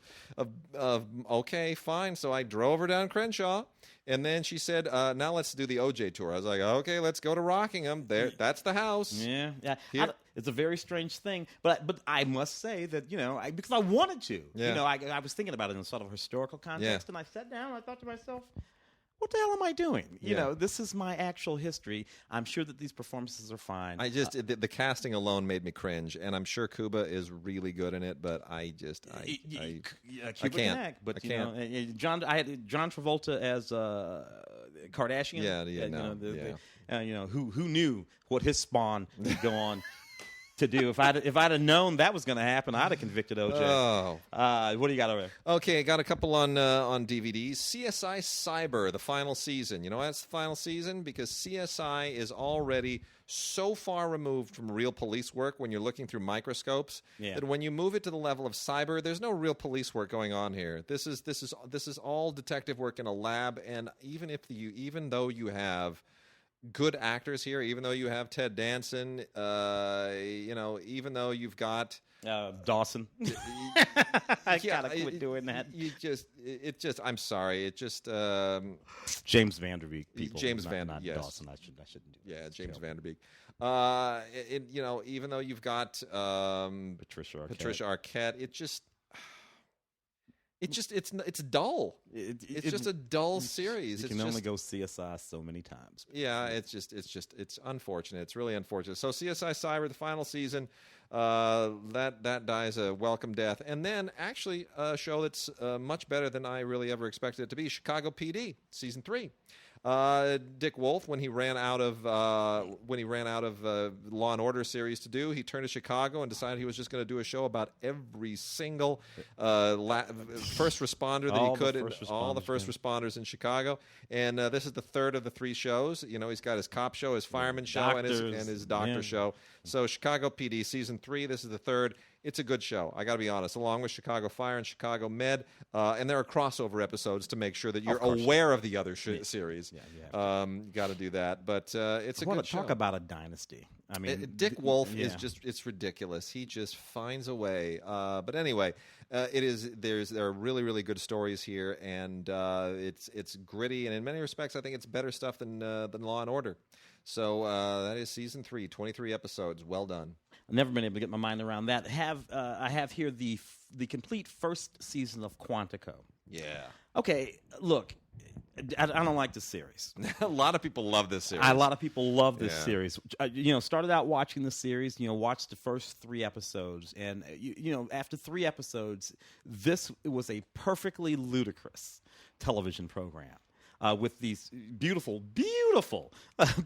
okay, fine. So I drove her down Crenshaw. And then she said, now let's do the OJ tour. I was like, okay, let's go to Rockingham. There, that's the house. Yeah. It's a very strange thing. But I must say that, because I wanted to. Yeah. I was thinking about it in sort of historical context, and I sat down and I thought to myself, what the hell am I doing? This is my actual history. I'm sure that these performances are fine. The casting alone made me cringe, and I'm sure Cuba is really good in it, but I can't. Act, but I can't. I had John Travolta as Kardashian. Who knew what his spawn would go on to do? If I'd have known that was going to happen, I'd have convicted OJ. Oh, what do you got over there? Okay, I got a couple on DVDs. CSI Cyber, the final season. You know why it's the final season? Because CSI is already so far removed from real police work when you're looking through microscopes that when you move it to the level of cyber, there's no real police work going on here. This is all detective work in a lab, and even though you have good actors here, even though you have Ted Danson, even though you've got Dawson. I gotta quit doing that. I'm sorry. James Van Der Beek. James Van Der Beek. Yes. Dawson. I shouldn't do that. Yeah, James Van Der Beek. Even though you've got Patricia Arquette, it's dull. It's just a dull series. You can only go CSI so many times. Yeah, it's unfortunate. It's really unfortunate. So CSI Cyber, the final season, that dies a welcome death. And then actually a show that's much better than I really ever expected it to be, Chicago PD, season 3. Dick Wolf, when he ran out of Law and Order series to do, he turned to Chicago and decided he was just going to do a show about every single first responder that he could, all the first responders in Chicago. And this is the third of the 3 shows. He's got his cop show, his fireman show, and his doctor show. So Chicago PD season 3. This is the third. It's a good show. I got to be honest. Along with Chicago Fire and Chicago Med, and there are crossover episodes to make sure that you're aware of the other series. Yeah, you got to do that. But it's a good show. Talk about a dynasty. I mean, Dick Wolf is just—it's ridiculous. He just finds a way. But anyway, there are really, really good stories here, and it's gritty, and in many respects, I think it's better stuff than Law and Order. So that is season 3, 23 episodes. Well done. I've never been able to get my mind around that. I have here the complete first season of Quantico. Yeah. Okay, look, I don't like this series. A lot of people love this series. A lot of people love this series. Started out watching the series, watched the first 3 episodes, and, after 3 episodes, this was a perfectly ludicrous television program. With these beautiful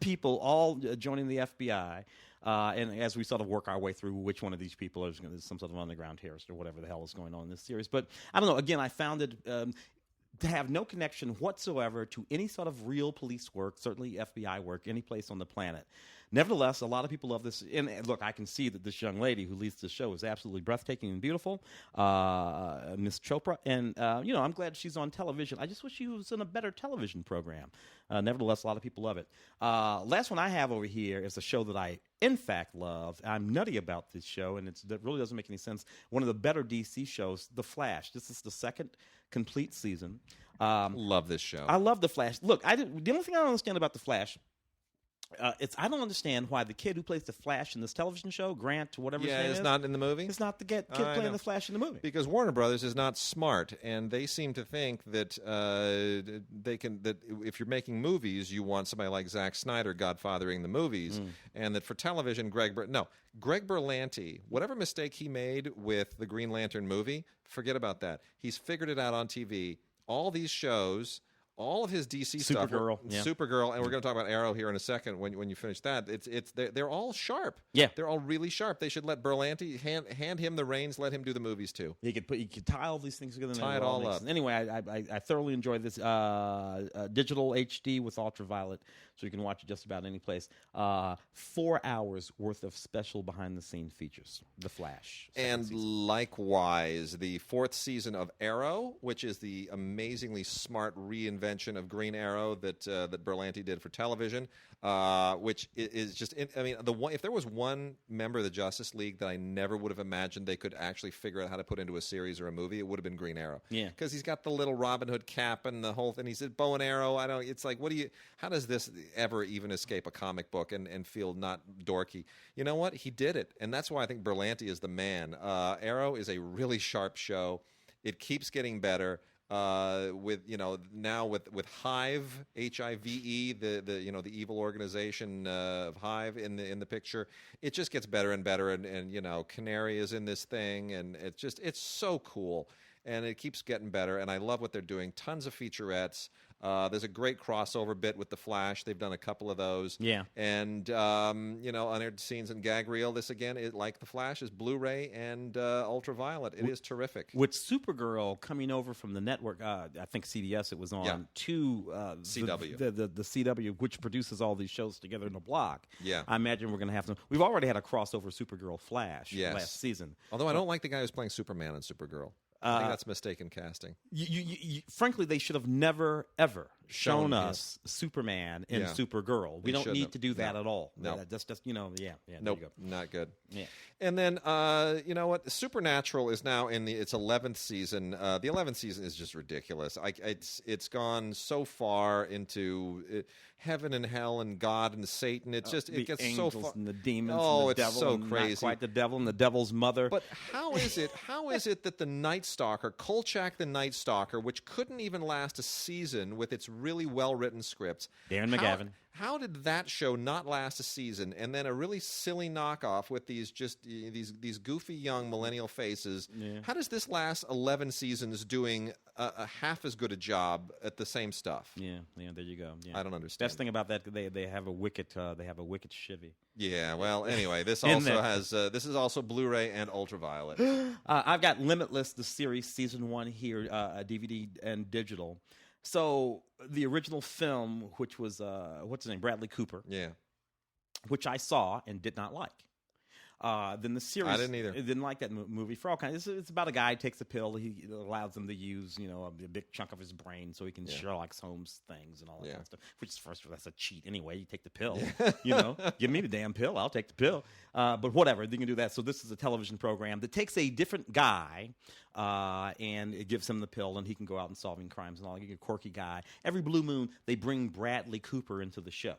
people all joining the FBI. And as we sort of work our way through which one of these people is some sort of underground terrorist or whatever the hell is going on in this series. But I don't know. Again, I found it to have no connection whatsoever to any sort of real police work, certainly FBI work, any place on the planet. Nevertheless, a lot of people love this. And look, I can see that this young lady who leads the show is absolutely breathtaking and beautiful, Miss Chopra. And, I'm glad she's on television. I just wish she was in a better television program. Nevertheless, a lot of people love it. Last one I have over here is a show that I, in fact, love. I'm nutty about this show, and it really doesn't make any sense. One of the better DC shows, The Flash. This is the second complete season. Love this show. I love The Flash. Look, the only thing I don't understand about The Flash, I don't understand why the kid who plays the Flash in this television show, Grant, whatever his name is, not in the movie. It's not the kid playing the Flash in the movie. Because Warner Brothers is not smart, and they seem to think that that if you're making movies, you want somebody like Zack Snyder godfathering the movies, and that for television, Greg Berlanti, whatever mistake he made with the Green Lantern movie, forget about that. He's figured it out on TV. All these shows. All of his DC stuff, Supergirl, and we're going to talk about Arrow here in a second. When you finish that, they're all sharp. Yeah, they're all really sharp. They should let Berlanti hand him the reins, let him do the movies too. He could tie all these things together. Tie it all up. Anyway, I thoroughly enjoyed this digital HD with ultraviolet, so you can watch it just about any place. 4 hours worth of special behind the scene features. The Flash, and season. Likewise, the 4th season of Arrow, which is the amazingly smart reinvention of Green Arrow that Berlanti did for television, which is just. If there was one member of the Justice League that I never would have imagined they could actually figure out how to put into a series or a movie, it would have been Green Arrow. Yeah, because he's got the little Robin Hood cap and the whole thing. He said bow and arrow. It's like, how does this ever even escape a comic book and feel not dorky? You know what? He did it, and that's why I think Berlanti is the man. Arrow is a really sharp show. It keeps getting better. With Hive, HIVE, the evil organization of Hive in the picture, it just gets better and better, and Canary is in this thing, and it's so cool, and it keeps getting better, and I love what they're doing. Tons of featurettes. There's a great crossover bit with The Flash. They've done a couple of those. Yeah. And, unaired scenes and gag reel. This, again, like The Flash, is Blu-ray and ultraviolet. It is terrific. With Supergirl coming over from the network, I think CBS it was on, to CW. The CW, which produces all these shows together in a block. Yeah. I imagine we're going to have some. We've already had a crossover Supergirl Flash last season. Although I don't like the guy who's playing Superman in Supergirl. I think that's mistaken casting. Frankly, they should have never, ever shown us Superman in Supergirl. We don't need to do that at all. No. That's just, Nope, there you go. Not good. Yeah. And then, you know what? Supernatural is now in its 11th season. The 11th season is just ridiculous. It's gone so far into heaven and hell and God and Satan. It gets so far. And the demons. Oh, and the it's devil, so crazy. Not quite the devil and the devil's mother. But how is it that the Night Stalker, Kolchak the Night Stalker, which couldn't even last a season with its really well-written scripts, Darren McGavin. How did that show not last a season, and then a really silly knockoff with these goofy young millennial faces? Yeah. How does this last 11 seasons doing a half as good a job at the same stuff? Yeah, there you go. Yeah. I don't understand. Best thing about that, they have a wicked chivy. Yeah. Well, anyway, this also has this is also Blu-ray and ultraviolet. I've got Limitless, the series, season 1 here, DVD and digital. So the original film, which was what's his name, Bradley Cooper, yeah, which I saw and did not like. Then the series, I didn't either. I didn't like that movie for all kinds. It's about a guy who takes a pill. He allows him to use, a big chunk of his brain so he can Sherlock Holmes things and all that kind of stuff. Which is first of all, that's a cheat anyway. You take the pill, give me the damn pill. I'll take the pill. But whatever, they can do that. So this is a television program that takes a different guy and it gives him the pill, and he can go out and solving crimes and all. He's a quirky guy. Every blue moon, they bring Bradley Cooper into the show.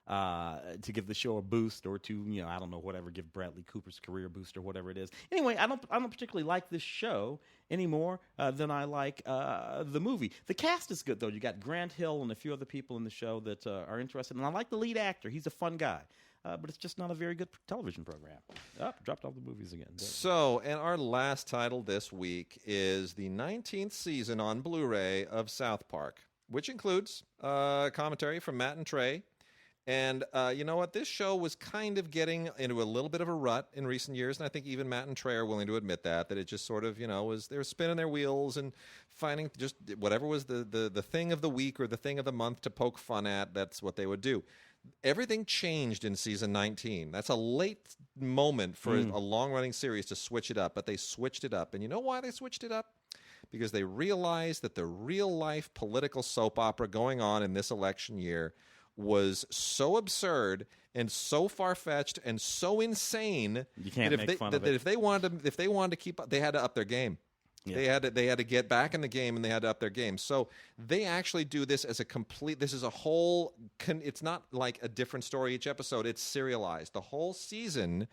To give the show a boost, or to I don't know, whatever, give Bradley Cooper's career boost or whatever it is. Anyway, I don't particularly like this show any more than I like the movie. The cast is good though. You got Grant Hill and a few other people in the show that are interested, and I like the lead actor. He's a fun guy. But it's just not a very good television program. Dropped all the movies again. So, and our last title this week is the 19th season on Blu-ray of South Park, which includes commentary from Matt and Trey. And you know what? This show was kind of getting into a little bit of a rut in recent years, and I think even Matt and Trey are willing to admit that it just sort of, was they were spinning their wheels and finding just whatever was the thing of the week or the thing of the month to poke fun at. That's what they would do. Everything changed in season 19. That's a late moment for a long-running series to switch it up, but they switched it up. And you know why they switched it up? Because they realized that the real-life political soap opera going on in this election year was so absurd and so far-fetched and so insane you can't make fun of it. That if they wanted to keep up, they had to up their game. Yeah. They had to get back in the game, and they had to up their game. So they actually do this as a complete. This is a whole. It's not like a different story each episode. It's serialized. The whole season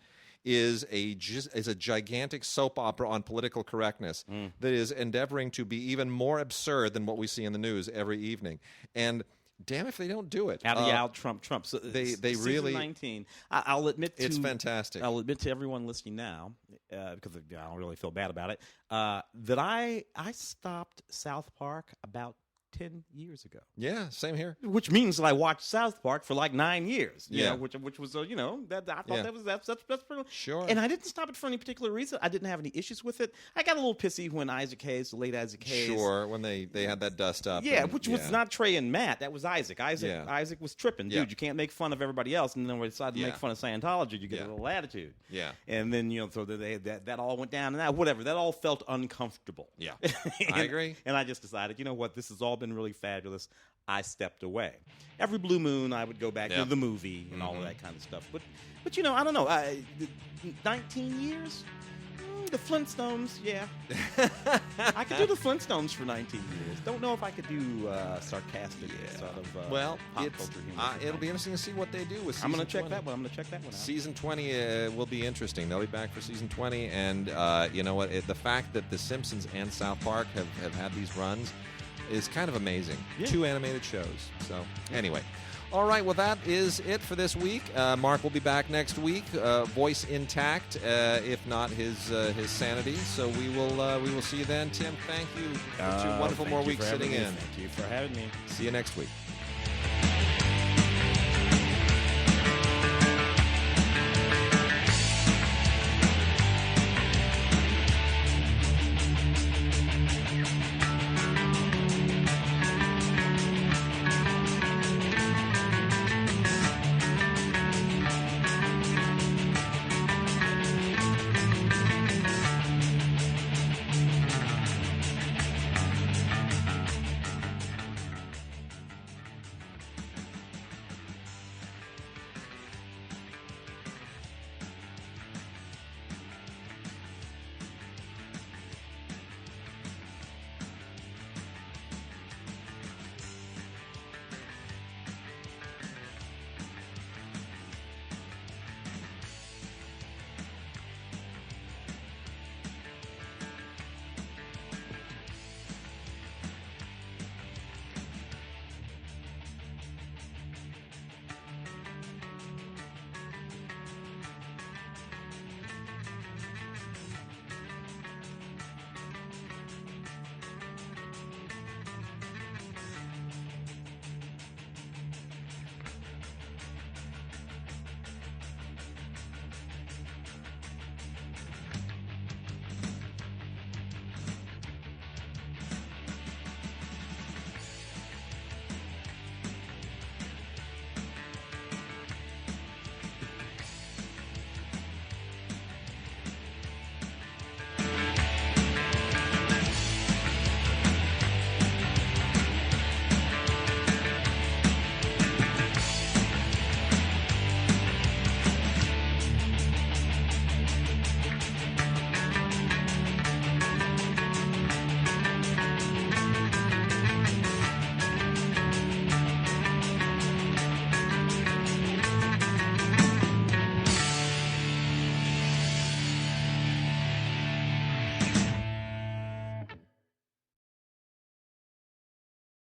is a gigantic soap opera on political correctness that is endeavoring to be even more absurd than what we see in the news every evening. And damn if they don't do it. Out, Trump. So they season really 19. I'll admit to it's fantastic. I'll admit to everyone listening now, because I don't really feel bad about it, that I stopped South Park about 10 years ago. Yeah, same here. Which means that I watched South Park for like 9 years. Yeah. Which was that I thought that's pretty. Sure. And I didn't stop it for any particular reason. I didn't have any issues with it. I got a little pissy when the late Isaac Hayes. Sure, when they had that dust up. Yeah, which was not Trey and Matt. That was Isaac. Isaac was tripping. Dude, you can't make fun of everybody else. And then when we decided to make fun of Scientology, you get a little attitude. Yeah. And then, so that all went down. And whatever. That all felt uncomfortable. Yeah. I agree. And I just decided, you know what? This has all been really fabulous. I stepped away. Every blue moon, I would go back to the movie and all of that kind of stuff. But I don't know. 19 years? The Flintstones, yeah. I could do the Flintstones for 19 years. Don't know if I could do sarcastic sort of pop culture humor. It'll be interesting to see what they do with season 20. I'm going to check that one out. Season 20 will be interesting. They'll be back for season 20. And you know what? The fact that The Simpsons and South Park have had these runs is kind of amazing. Yeah. 2 animated shows. So anyway. All right, well, that is it for this week. Mark will be back next week, voice intact, if not his sanity. So we will see you then. Tim, thank you for 2 wonderful more weeks sitting in. Thank you for having me. See you next week.